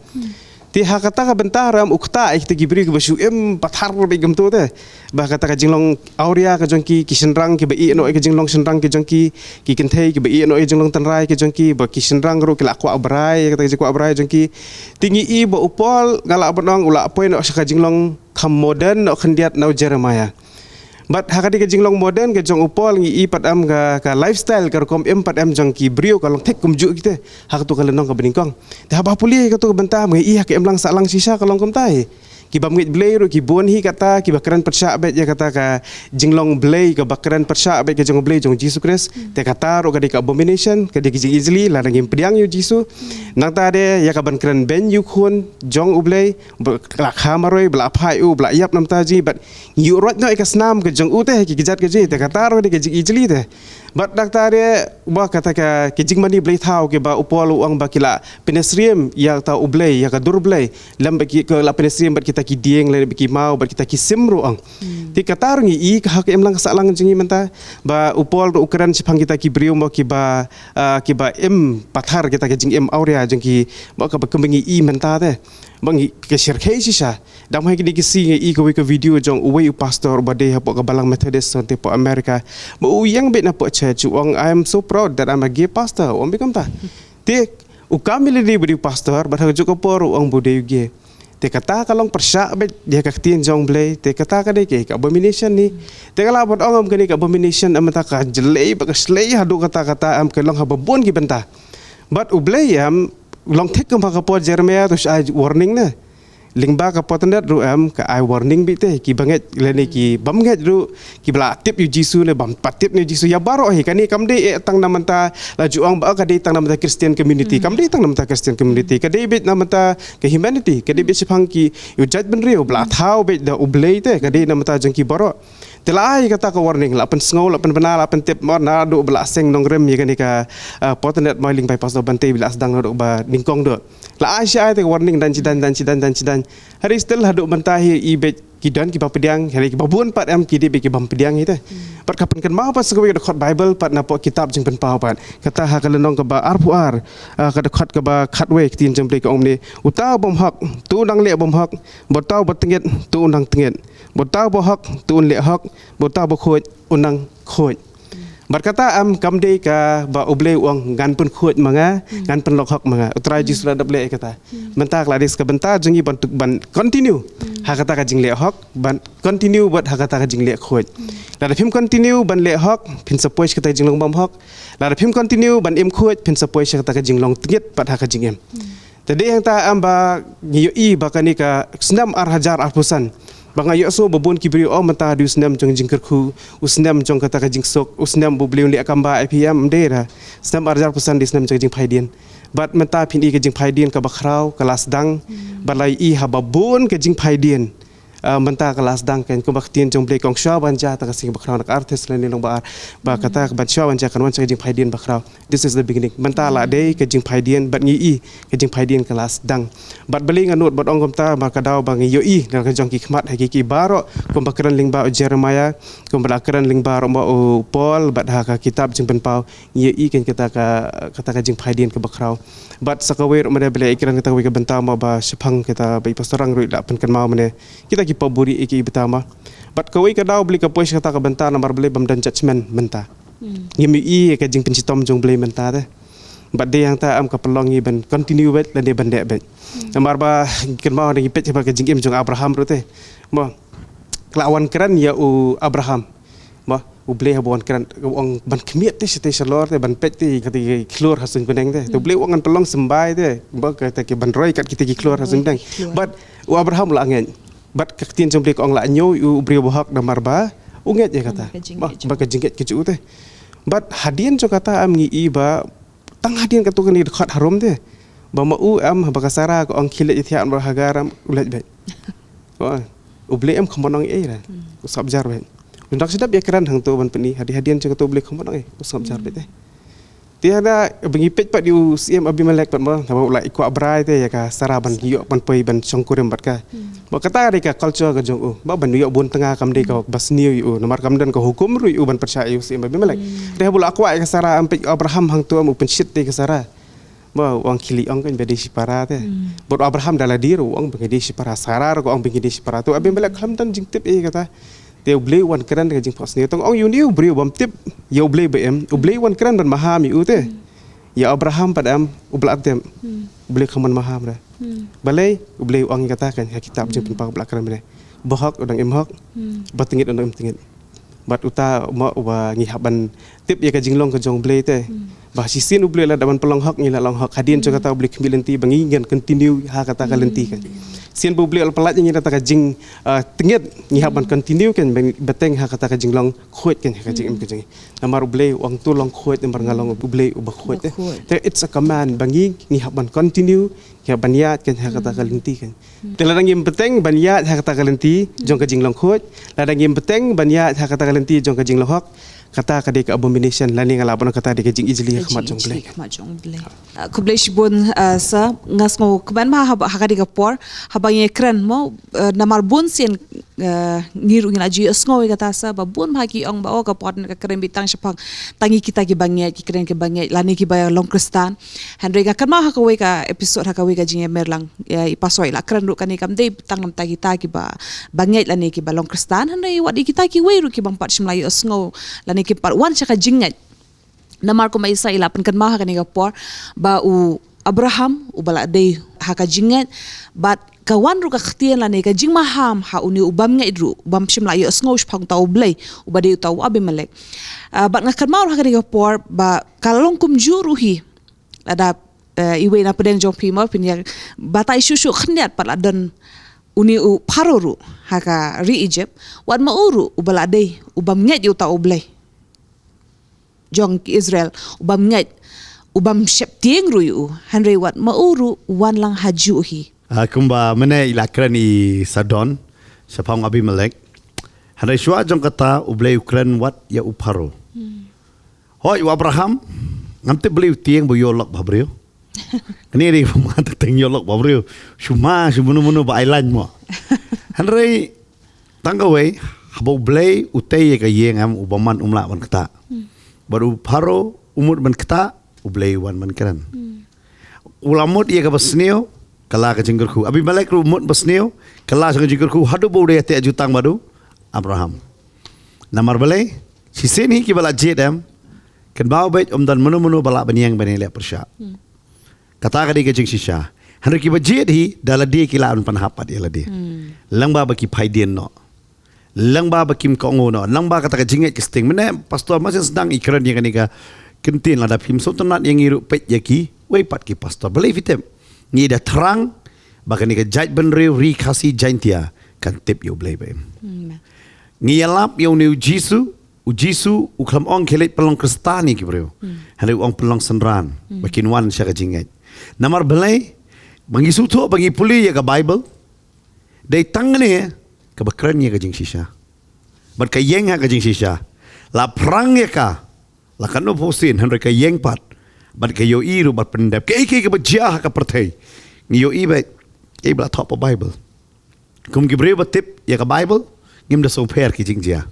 ti hakata ka bentaram ukta ik te gibri ke basu em pathar be gam tu te ba kata ka jinglong auria ka jongki ki senrang ki ba I no ka jinglong senrang ki jongki ki kenthei ki ba I no jinglong tanrai ki jongki ba ki senrang ro ki la kwa abrai kata ki kwa abrai jongki tingi I ba upol ngala bonong ula apoi no ka jinglong kham modern no khandiat no Jeremiah but hakadi ke jinglong modern ke jong upol ngi I pat am ka lifestyle ka kom em pat am jong ki brio kalong tek kum ju kite hak tu kalenong ka beningkong dah ba puli ka tu benta ngi I hak em lang sa lang sisa kalong kom tai ki bamngit blay ro ki bon hi kata ki bakran persya bet ya kata ka jinglong blay ka bakran persya bet ke jong blay jong Jesus Christ te kata ro ka di ka abomination ka di ki jing easily la ngim pediang yu Jesus nang ta de ya ka ban kran ben yu khun jong ublay la khamaroi bla phai u bla yap nam ta ji but yu rot no ka snam ke jong u te ki gijat ke ji te kata ro di ki jing easily te but dakta de ba kata ka ki jing mani blay thau ke ba upol uang ba kila penesriem ya ta ublay ya ka durblay lam ba ki ke la penesriem bat kita ki dieng le biki mau bat kita ki simru ang ti kata ngi I ka hak em lang sa lang jingi menta ba upol ro ukuran sipang kita ki brio mo ki ba em pathar kita ke jing em aurea jing ki ba ka kembengi I menta te bang ke shirkai sisa dam hai ki si ngi I ko video jong uwe pastor ba de po ka balang Methodist sonte po America ba u yang bet na po church uang I am so proud that I'm a gay pastor om bikom ta ti u kamile di budi pastor ba juga por uang bude ge te kata kalong persya bet dia ka tien jong blay te kata ka de ke abomination ni te kala bot ongam ke ni abomination am ta ka jelei ba ka slay hadu kata am ke long habon ki benta but u blay am long tek ka po Jeremiah tu ai warning na lingba ka potendet ru am ka ai warning bi te ki banget leni ki bamget ru ki bla tip yu Jesus ne bam patip ne Jesus ya baro hi kani kamde tang namanta la juang ba ka de tang namanta Christian community kamde tang namanta Christian community ka de bit namanta ke humanity ka de bit sipang ki yu judgment rio bla thau bit da ublay te ka de namanta jangki baro telai kata ka warning la pen sngo la pen benal la pen tip mo na do bla seng nong rem ye kani ka potendet mailing by pastor bante bila sedang do ba ningkong do la asia te warning dan cidan hari still hadu mentahi ibet kidan ki bapediang hari ki babun pat am ki de ki bampediang ite pat kapan kan mau pas sekowe dekat bible pat napo kitab jing pen pau pat kata ha kalenong ka ba arpuar ka dekat ka ba khatwe tin jam ka omni utau bom hak tu nang le bom hak botau batenget tu nang tenget botau bo hak tu le hak botau bo khoj unang khoj berkata am kamde ka ba uble uang gan pun khoj manga gan pun lok hak manga utrai jis la dable kata mentak la dis ka benta jengi ban ban continue ha kata ka jing le hak ban continue buat ha kata ka jing le khoj la da phim continue ban le hak pin support kata jing long bam hak la da phim continue ban em khoj pin support kata ka jing long tinget pat ha ka jing em tadi yang ta am ba ngiyo I bakani ka senam arhajar arpusan bangayo so babon kibri o mata di usnam jong jingkerku usnam jong kata ka jingsok usnam bubliu le akamba IPM dera senam arjar pusan di usnam jong jing phaidien bat mata phin I ke jing phaidien ka bakrau kelas dang balai I ha babon ke jing phaidien mentah kelas dang kan kumbak tien jong blay kong shwa banja ta kasing bakraw nak artist lain long ba kata ban shwa banja kan wan jing phaidien bakraw. This is the beginning. Mentah la day ke jing phaidien bat ngi ke jing phaidien kelas dang. Bat beling anut bat ong komta ba kadau bang yo dan ke jong ki khmat hakiki baro kumbak kran ling ba Jeremiah kumbak kran ling ba ba Paul bat ha ka kitab jing pen pau ngi kan kata ka jing phaidien ke bakraw. Bat sakawir made bele ikran kita ke benta ma ba sepang kita ba pastorang rui la pen kan mau mane kita ki paburi iki betama bat kawai kadau beli ka pois kata ka benta namar beli bam dan judgment benta ngimi ka jing pencitom jong beli benta te bat de yang ta am ka pelongi ben continue bet dan de bandek bet namar ba kan mau ngi pet ka jing im jong Abraham rute mo kelawan keren ya Abraham mo beli habuan keren ong ban kemiat te sete salor te ban pet te kati keluar hasun kuneng te tu beli wangan pelong sembai te ba kata ki ban roy kat kita ki keluar hasun kuneng but Abraham la angen bat kaktin jom beli ko ong la nyo beri bohak damar ba unget je kata ba ka jingket ke te but hadian jo kata am ngi ba tang hadian katu kan dekat harum te ba ma am ba kasara ko ong khilet ithian ba hagaram ulet bet beli am khamonong ra ko sabjar bet undak sedap ya keran hang tu ban peni hadian jo katu beli khamonong ko sabjar bet te tiada bengi pet pat diu CM Abimelek pat ma la ikwa brai te ya ka sara ban yo ban pei ban songkurem bat ka ba kata re ka culture ka jong ba ban yo bun tengah kam de ka bas niu yu nomar kam dan ka hukum ru yu ban percaya yu CM Abimelek de bula akwa ka sara ampek Abraham hang tu am pen shit te ka sara ba wang kili ong kan bede sipara te bot Abraham dala diru ong bede sipara sara ko ong bede sipara tu Abimelek ham dan jing tip kata dia beli wan keren dengan jing pos ni tong ong yuni beri bam tip ya beli BM beli wan keren ban mahami ute ya Abraham padam ublat tem beli kaman maham dah balai beli ong katakan ya kitab jing pen pak belakang bene bohak udang imhak batingit udang tingit bat uta ma uba ngihaban tip ya ka jinglong ka jong beli te bah sisin beli la daman pelong hak ngila long hak hadin jo kata beli kemilenti bangi ngan continue ha kata kalenti kan sian beli al pelat yang kata jing tingit ngihaban continue kan beteng ha kata jing long khoit kan ka jing ka jing namar beli wang tu long khoit namar ngalong beli uba khoit te it's a command bangi ngihaban continue ya baniat kan ha kata kalenti kan teladang yang beteng baniat ha kata kalenti jong ka jing long khoit ladang yang beteng baniat ha kata kalenti jong ka jing long hak kata ka de abomination lani ngalapon kata de ka jing ijli khmat jong beli ku beli shibun sa ngas ngo kban ma ha ka de ka por habang ye kren mo namar bun sin ngiru ngila ji asngo kata sa ba bun ma ki ong ba o ka pot ka kren bitang shapang tangi kita ki bangye ki kren ki bangye lani ki ba long kristan henry ka kan ma ha ka we ka episode ha ka we ka jing merlang ipasoi la kren ru kan ikam de tang ta kita ki ba bangye lani ki ba long kristan henry wadi kita ki we ru ki bang pat shmlayo asngo lani ki part 1 siya ka jingat namar ko maisa ilapan kan maha kaniga por ba u Abraham u bala day haka jingat but kawan ru ka khtian la ne ka jing maham ha uni ubam nga idru ubam shim la yo sngo shpang tau blay ubade tau Abimelek but ngakan maur ha kaniga por ba kalong kum juruhi ada iwe na pedeng jong pima pinya batai shushu khniat pat ladan uni u paroru haka ri Egypt wan mauru ubala day ubam nga yu tau blay jong Israel ubam ngat ubam septieng ruyu Henry wat mauru wan lang hajuhi kumba mene ila krani Sadon sapang Abimelek Henry shwa jong kata ublay ukren wat ya uparo hoi Abraham ngamte beli tieng bu yolok babriu kini ri pemata teng yolok babriu shuma shubunu ba island mo Henry tanggawe habo blay utay ka yengam ubaman umla wan kata baru paro umur man kata ublay wan man keren ulamut ia ka basneo kala ka jinggerku Abimelek ru mut basneo kala ka jinggerku hadu bo de te jutang baru Abraham namar balai siseni ki bala jedam kan bawa bet dan menu bala baniang bani le persya kata ka di ka jing sisha hanu ki bajed hi dala di ki laun pan hapat ia ladi lang ba ki phaidien no lang ba bakim ko ngono lang ba kata ka jinget kisting mene pastor masih sedang ikran yang kanika kentin ada pim sotonat yang iru pet yaki wei pat ki pastor believe item ni da terang bahkan ni ka jaj benre ri kasi jaintia kan tip yo blay bem ni yalap yo ni ujisu uklam ong kelet pelong kristani ki bro hari ong pelong senran bakin wan sya ka jinget namar belai bangi sutu bangi puli ya ka bible dai tangne Kebakran ya kajing sisa. Bat kayeng ha kajing sisa. La perang ya ka. La kanu posin henry kayeng pat. Bat kayo iru bat pendap. Kay kebajah ka pertai. Ngiyo ibe. Kay bla top of Bible. Kum gibreu bat tip ya ka Bible. Ngim da so per ki jing dia.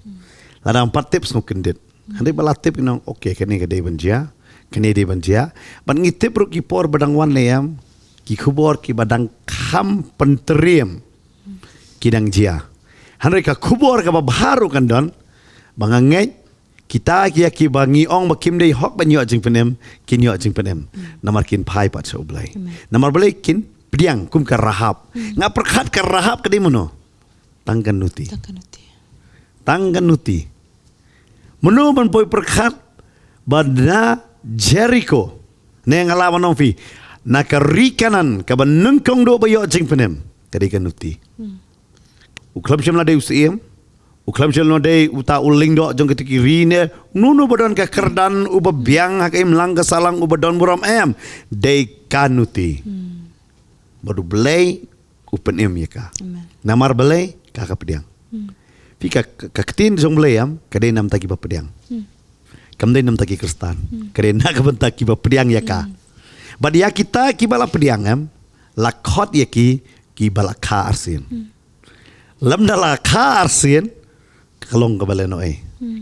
La da 4 tips ngukendit. Henry bala tip nang okay kene ka day banjia. Kene day banjia. Bat ngitip ru ki por badang wan layam. Ki khubor ki badang kham penteriam. Kidang jia. Henry ka khubor ka baharu kan don. Bangangai kita kia ki bangi ong bakim dei hok banyo jing penem kin yo jing penem. Namar kin pai pat so blai. Namar blai kin pediang kum ka rahap. Nga perkhat ka rahap ka di mono. Tangkan nuti. Tangkan nuti. Mono ban poi perkhat badna Jericho. Ne ngalawan ong fi. Nakarikanan ka banengkong do bayo jing penem. Kadi kan nuti. Uklam syam la dei usiem. Uklam syam no dei uta uling do jong ketiki rine nunu badon ka kerdan uba biang hakim lang ka salang uba don muram em dei kanuti. Baru belai upen em ya ka. Namar belai ka pediang. Pika ka ketin jong belai am kadai nam taki ba pediang. Kam dei nam taki kristan. Kadai na ka bentaki ba pediang ya ka. Bad ya kita ki bala pediang am lakot ya ki bala ka arsin. Lam dala ka arsin kalong ka bala no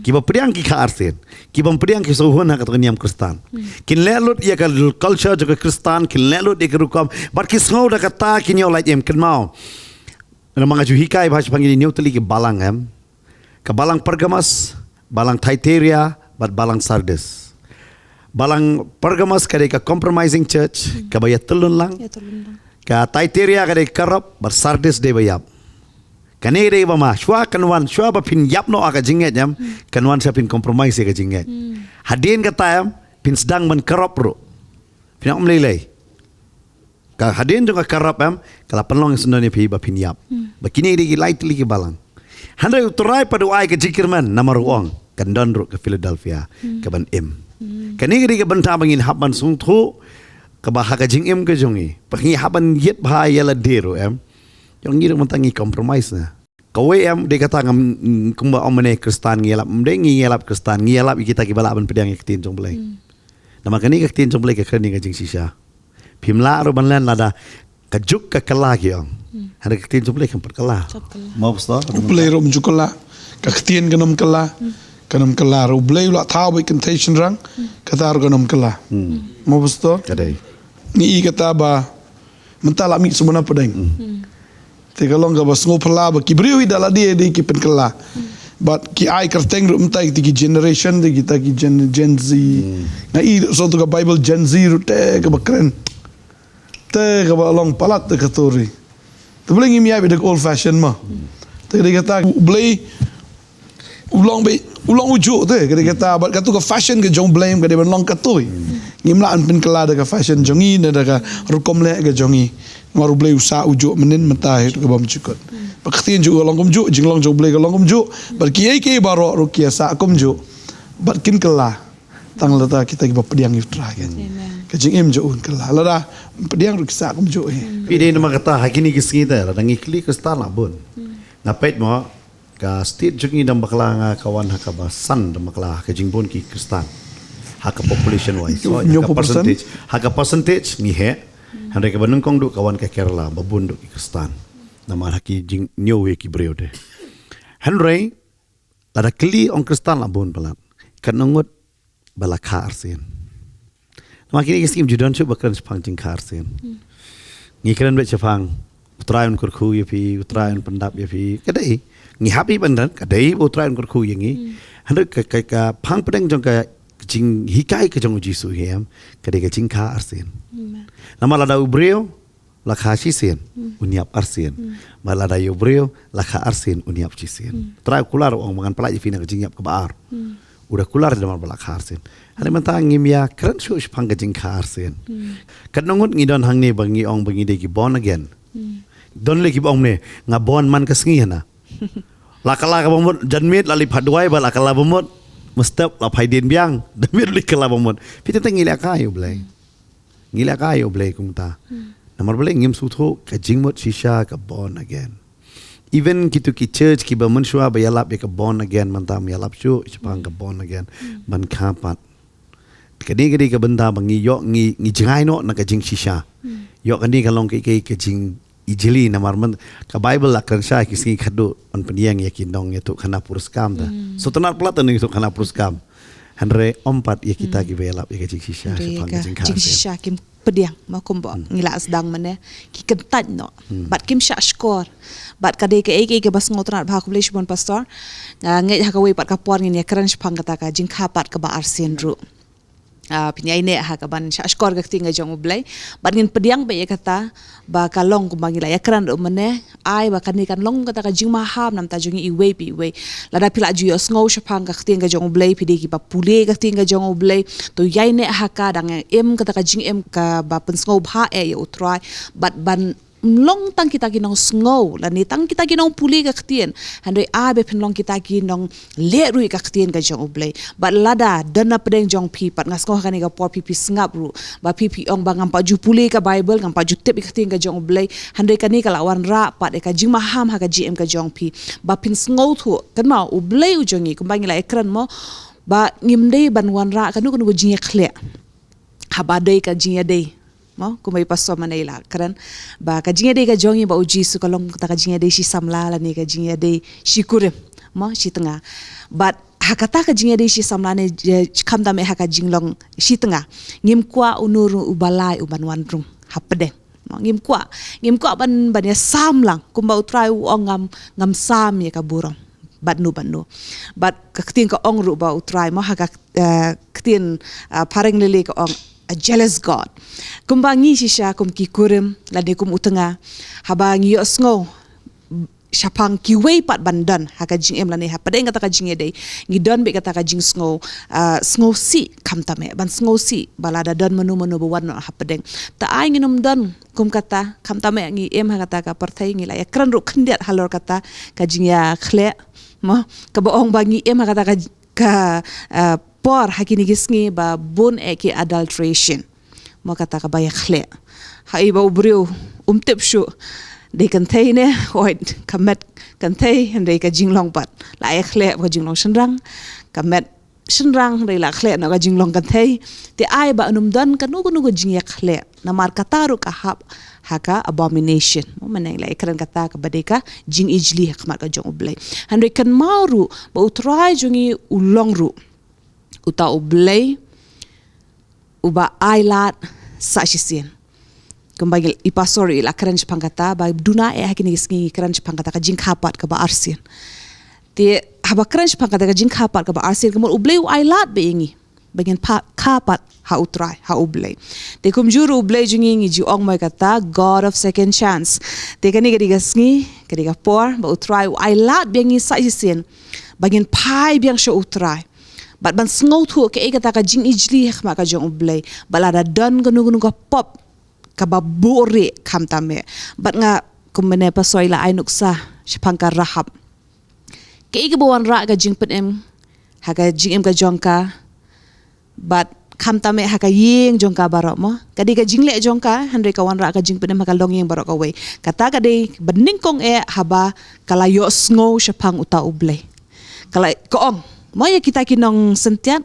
kiba pediang ki ka arsin kiba pediang ki sohon ha katong niam kristan kin lelut ya ka culture jo ka kristan kin lelut ya ka rukam but ki snow da kata kin yo like em kin mau na mga juhikai bahas panggil ni utali ki balang ka balang Pergamus balang Thyatira bat balang Sardis balang Pergamus ka ka compromising church ka bayat tulun lang ka Thyatira ka corrupt bat Sardis de bayap Kani dei bama shwa kanwan shwa ba pin yap no aka jinget jam kanwan sa pin compromise ka jinget hadin ka tayam pin sedang men kerap ro pin om lelei ka hadin jo ka kerap am kala penlong sendone pi ba pin yap ba kini dei lightly ki balang handai uturai padu ai ka jikirman namar uang kan don ro ka Philadelphia ka ban em kani dei ka banta bangin habban sung thu ka ba ha ka jing em ka jongi pangi haban yet ba yala dero em yang ngira mentangi compromise na. Kawe am de kata ngam kumba omene kristan ngelap mde ngelap kristan ngelap kita ki bala ban pedang yaktin jong belai. Nama kani yaktin jong belai ka kreni ka jing sisa. Pimla ro ban lan lada kajuk ka kala ki ong. Hada yaktin jong belai kan perkala. Mau sto? Belai ro mjukala. Ka ktien ganam kala. Kanam kala ro belai la thaw by contation rang. Kata ro ganam kala. Mau sto? Kadai. Ni kata ba mentala mi semana pedang. Teka long ka bas ngopala ba kibriwi dala dia di ki penkela but ki ai kerteng ru mtai ki generation di kita ki gen Z na i so to ka Bible gen Z ru te ka bakren te ka ba long palat te ka tori te bling mi ai de old fashion ma te de kata blay ulong uju te ka kata ba ka tu ka fashion ka jong blame ka de long ka toy ngimla an penkela de ka fashion jongi na de ka rukom le ka jongi maru blay usa uju menin mentah itu kebam cukut. Paktiin juga long kumju, jinglong jong blay long kumju. Berkiai kiai baro rukia sa kumju. Berkin kelah. Tang lata kita kibap pediang iftra kan. Kajing em jo un kelah. Lada pediang rukia sa kumju. Pide nama kata hakini kisita la dangi kli kristan la bun. Ngapait mo ka state jungi dam bakla nga kawan hakaba san dam bakla ka jingbon ki kristan. Haka population wise. So haka percentage ni he. Handai ka banengkong du kawan ka Kerala babun du ki kristan. Nama haki jing nyowe ki breu de. Handai lada kli ong kristan la bun balat. Kanongot bala ka arsen. Nama kini kiskim judon chu bakran sepang jing ka arsen. Ngi keren bet sepang utrayan kurku ya pi utrayan pendap ya pi. Kadai ngi happy bandan kadai utrayan kurku yang ngi. Handai ka pang pedeng jong ka jing hikai ke jong Jisu hiam kadai ka jing ka arsen. Nama lada ubreo lakha sisen uniap arsen. Malada ubreo lakha arsen uniap sisen. Trai kular ong mangan pelaj fina jingyap ke baar. Udah kular dalam balak arsen. Ada mentang ngimya keren shu pang jing ka arsen. Kadnongut ngidon hang ne bangi ong bangi de ki born again. Don le ki ong ne ngabon man ka sngi na. Lakala ka bomot janmit lali padwai balakala bomot mustap la phaidin biang damit li kala bomot. Pite tengila kayo blai. Ngila kayo blay kung ta. Namar blay ngim sutho ka jingmot shisha ka born again. even gitu ki church ki ba mansua ba yalap ya ka born again mantam yalap chu chapang ka born again ban kapat kadi ka benda bangi yo ngi jingai no na ka jing shisha yo kani ka long ka jing ijili na marman ka bible akan sha ki singi khadu on peniang ya ki nong ya tu khana puruskam da so tanar platan ni tu khana puruskam Henry ompat ya kita ki belap ya ka jing shisha chapang ka jing jing shisha kim pediang ma kumbo ngila sedang mane ki kentan no bat kim sha skor bat kade ke bas ngotran ba kublish bon pastor ngai ha ka wei pat ka por ngin ya kran shpang kata ka jing khapat ka ba arsen ru pinyai ne ha ka ban sha skor ka tinga jong ublai bat ngin pediang be ya kata ba ka long kumangila ya kran ru mane ai ba kan kan long kata ka jing ma ham nam ta jungi i wei lada pila ju yo sngo shpang ka tinga jong ublai pidi ki ba pule ka tinga jong ublai to yai ne ha ka dang em kata ka jing em ka ba pen sngo bha e ya utrai bat ban long tang kita ginong sngo la ni tang kita ginong puli ka ktien handoi be pin long kita ginong le rui ka ktien ka jong ublei but lada dana pedeng jong pi pat ngas ko ka ni ka por pi ngap ru ba pi ong ba ngam pa ju puli ka bible ngam pa ju tep ka ktien ka jong ublei handoi ka ni ka lawan ra pat ka jing maham ha ka gm ka jong pi ba pin sngo thu kan ma ublei u jongi kumbangi la ekran mo ba ngimdei ban wan ra kanu kanu jing khle habadei ka jing dei mo kumai paso manila karan ba ka jinga de ka jongi ba uji su kalong ta ka jinga de si samla la ni ka jinga de si kurim mo si tengah but hakata ka jinga de si samla ne kam da me haka jinglong si tengah ngim kwa unuru ubalai uban wanrung hapede ngim kwa ban ya samlang kumba utrai ongam ngam sam ya ka burong banu but kaktin ka ong ru ba utrai mo haka ktin pareng lele ka ong a jealous God. Kumbangi siya kum kikurim ladi kum utenga habangi osngo syapang kiwei pat bandan haka jing em lani ha padeng kata ka jing edei ngidon be kata ka jing sngo sngo si kamtame ban sngo si balada dan menu bawan no ha padeng ta ai nginum don kum kata kamtame ngi em ha kata ka partai ngi la ya kran ru khendiat halor kata ka jing ya khle mo ka boong bangi em ha kata ka por hakini gisngi ba bun eki adulteration mo kata ka baya khle ha iba ubriu tip shu de kantay ne hoit kamet kantay hande ka jinglong pat la ay khle ka jinglong shenrang kamet shenrang de la khle na ka jinglong kantay te ay ba dan kanu jing ya khle na mar kataru ka hap haka abomination mo manay la ikran kata ka badeka jing ijli hakmar ka jong ublay hande kan maru ba utrai jungi ulong ru uta ublay uba ailat sashisien kembali ipasori la keren pangkata ba duna hakini gisngi keren pangkata ka jing khapat ka ba arsien te haba keren pangkata ka jing khapat ka ba arsien kemul ublay ailat be ingi bagian khapat ha utrai ha ublay te kum juru ublay jungi ngi ju ong mai kata God of second chance te kani gadi gisngi kadi ka por ba utrai ailat be ngi sashisien bagian pai biang sho utrai bat ban sngo thu ke kata ka jing ijli khma ka jong ublay balada dan gunu ka pop ka babore kamtame bat nga kumene pasoi la ainuk sa shapangka rahab ke bawan ra ka jing penem ha ka jing em ka jongka bat kamtame ha ka yeng jongka barok mo kadi ka jingle jongka handre ka wan ra ka jing penem ha ka long yeng barok ka we kata ka de bening kong haba kala yo sngo shapang uta ublay kala koong Maya kita kinong sentiat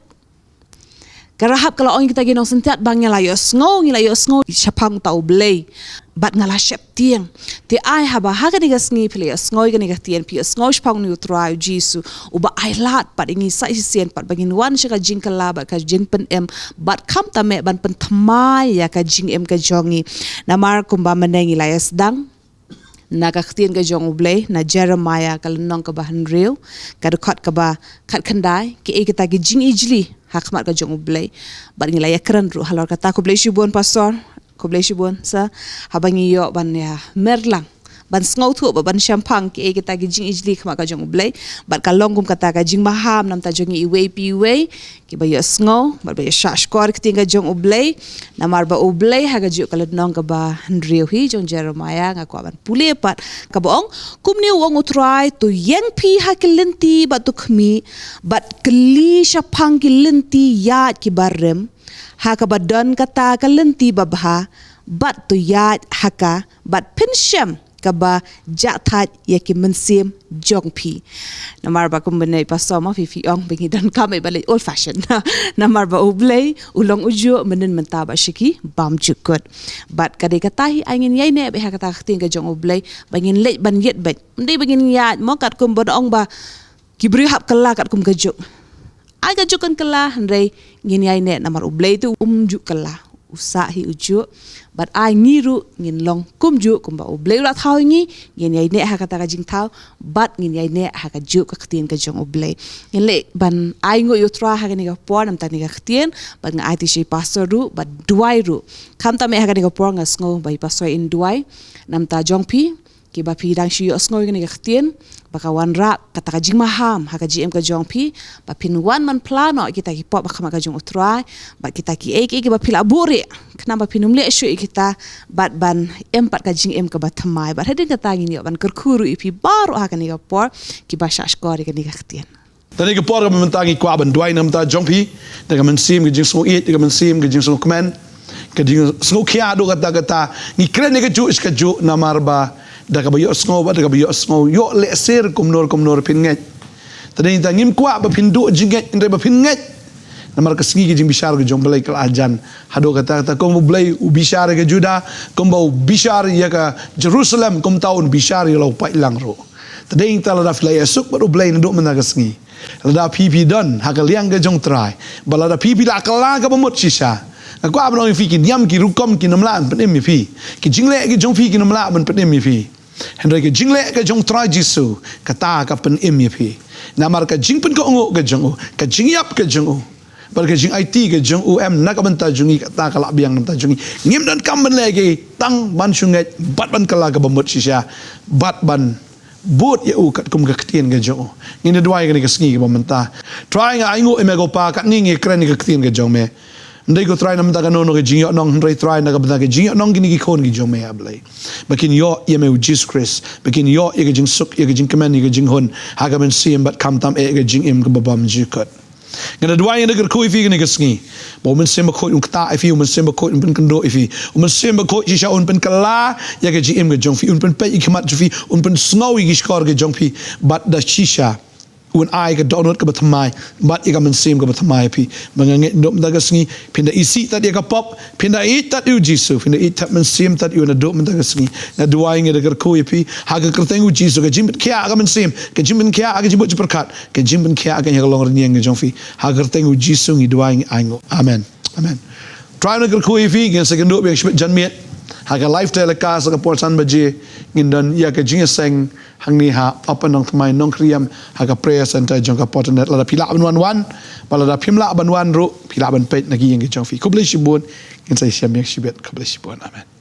karahap kalau orang kita kinong sentiat bang ngelayos ngo syapang tau blay bat ngala syap tiang ti ai haba haga ni gasngi pili ngo ga ni gatian pi ngo syapang ni utrai jisu uba ai lat pat ingi sai sien pat bagin wan syaka jing kala ba ka jing pen em bat kam tame ban pen thamai ya ka jing em ka jongi namar kumba menengi layas dang na kaktian ka jong ublay na Jeremiah kalnong ka bahan rew kadukot ka ba kat kandai ki kita ki jing ijli hakmat ka jong ublay bat ngila ya kran ru halor kata ko blay shibon pastor ko blay shibon sa habang iyo ban ya merlang ban sngo thu ba ban champang ki kita ki jing ijli khma ka jong ublay bat kalong kum kata ka jing maham nam ta jong iwe pi we ki ba yo sngo bat ba ya shash kor ki tinga jong ublay namar ba ublay ha ga ju kaladnong ka ba handriu hi jong Jeremiah nga ko ban pule pat ka boong kumni wong utrai to yeng pi ha kilenti ba to khmi bat kli shapang kilenti ya ki barrem ha ka badan kata kalenti babha bat to ya haka bat pinshem kaba jathat ya ki mensim jong pi namar ba kum benai pastor ma fi ong bengi dan kame balik old fashion namar ba ublay ulong ujo menen mentaba shiki bam jukut bat kade katahi angin yai ne be hakata khting ka jong ublay bangin lej ban yet bet ndai bangin ya mo kat kum bod ong ba kibri hap kala kat kum kajuk aga jukan kala ndai ngin yai ne namar ublay tu juk kala usahi ujo but ai ngiru ngin long kumju kumba ublay la thau ngi ngin yai ne hakata ka jing thau but ngin yai ne haka ju ka khtin ka jong ublay ngin le ban ai ngo yutra haka ni ka por nam ta ni ka khtin but nga ai ti shi pastor ru but duai ru kham ta me haka ni ka por nga sngo bai pastor in duai nam ta jong pi ki ba pi dang shi sngo ni ka khtin baka wan ra kata ka jing maham haka gm ka jong pi ba pin wan man plano kita ki pop baka ka jong utrai ba kita ki ek ba pila buri kenapa pinum le shu kita bat ban empat ka jing em ka ba thamai ba hedin ka tangin yo ban kerkuru ipi baru haka ni ka por ki ba shash kori ka ni ka khtian tani ka por ka mentangi kwa ban duai nam ta jong pi daga men sim ka jing so it daga men sim ka jing so command ka jing so kia do kata ni kren ni ka ju is ka ju namar ba daga ba yo sngo yo le ser kumnor pin ngai tani ta ngim kwa ba pin do jinget inde ba pin ngai namar ka singi jing bishar ke jong belai kal ajan hado kata kom belai u bishar ke juda kom ba bishar ya ka Jerusalem kom taun bishar yo pa ilang ro tading tala da flay esuk ba belai ndo menaga singi lada pipi don hakaliang ke jong trai balada pipi la kala ka bamut sisa aku abang fi ki diam ki rukom ki namla penem mi fi ki jingle ki jong fi ki namla ban penem mi fi Henry ke jingle ke jong trai jisu kata ka pen im mi fi namar ka jing pen ko ngo ke jong ka jing yap ke jong bar ke jing IT ke jong UM nak banta jungi kata ka labiang nam ta jungi ngim dan kam ban lagi tang ban sungai bat ban kala ka bamut sisa bat ban bot ya u kat kum ka ktien ke jong ngin dwai ke sngi ke bamanta trying aingo emego pa kat ngi kren ke ktien ke jong me ndai ko try nam ta ka nono ke jing nong ndai try na ka banta ke jing nong gini ki kon ki jong me ablai bakin yo ye me Jesus Christ bakin yo ye ke jing suk ye ke jing kemen ye ke jing hon ha ka ben sim bat kam tam e ke jing im ke babam jikot ngana dwai ne ke ko ifi ke sngi bo men sim ko un kta ifi men sim ko un pen kendo ifi men sim ko ji sha un pen kala ye ke jing im ke jong fi un pen pe ki mat fi un pen snawi ki skor ke jong fi bat da shisha un ai ka donut ka batmai bat ika men sim ka batmai pi mangange dom daga sngi pinda isi tat ya ka pop pinda it tat u jisu pinda it tat men sim tat u na dom daga sngi na duai nge daga ko ipi ha ka kerteng u jisu ka jim kya ka men sim ka jim ben kya ka jim bu perkat ka jim ben kya ka ya long rni nge jong fi ha kerteng u jisu ngi duai ngi aingo amen try na ko ipi nge second do bi jan miet haga lifestyle ka sa por san baje ngindan ya ka jinga seng hangni ha apa nong tmai nong kriam haga prayer center jong ka potnet la pila ban wan bala da pimla ban wan ro pila ban pet nagi yang jong fi ko ble shibun ngin sai siam yak shibet ko ble shibun amen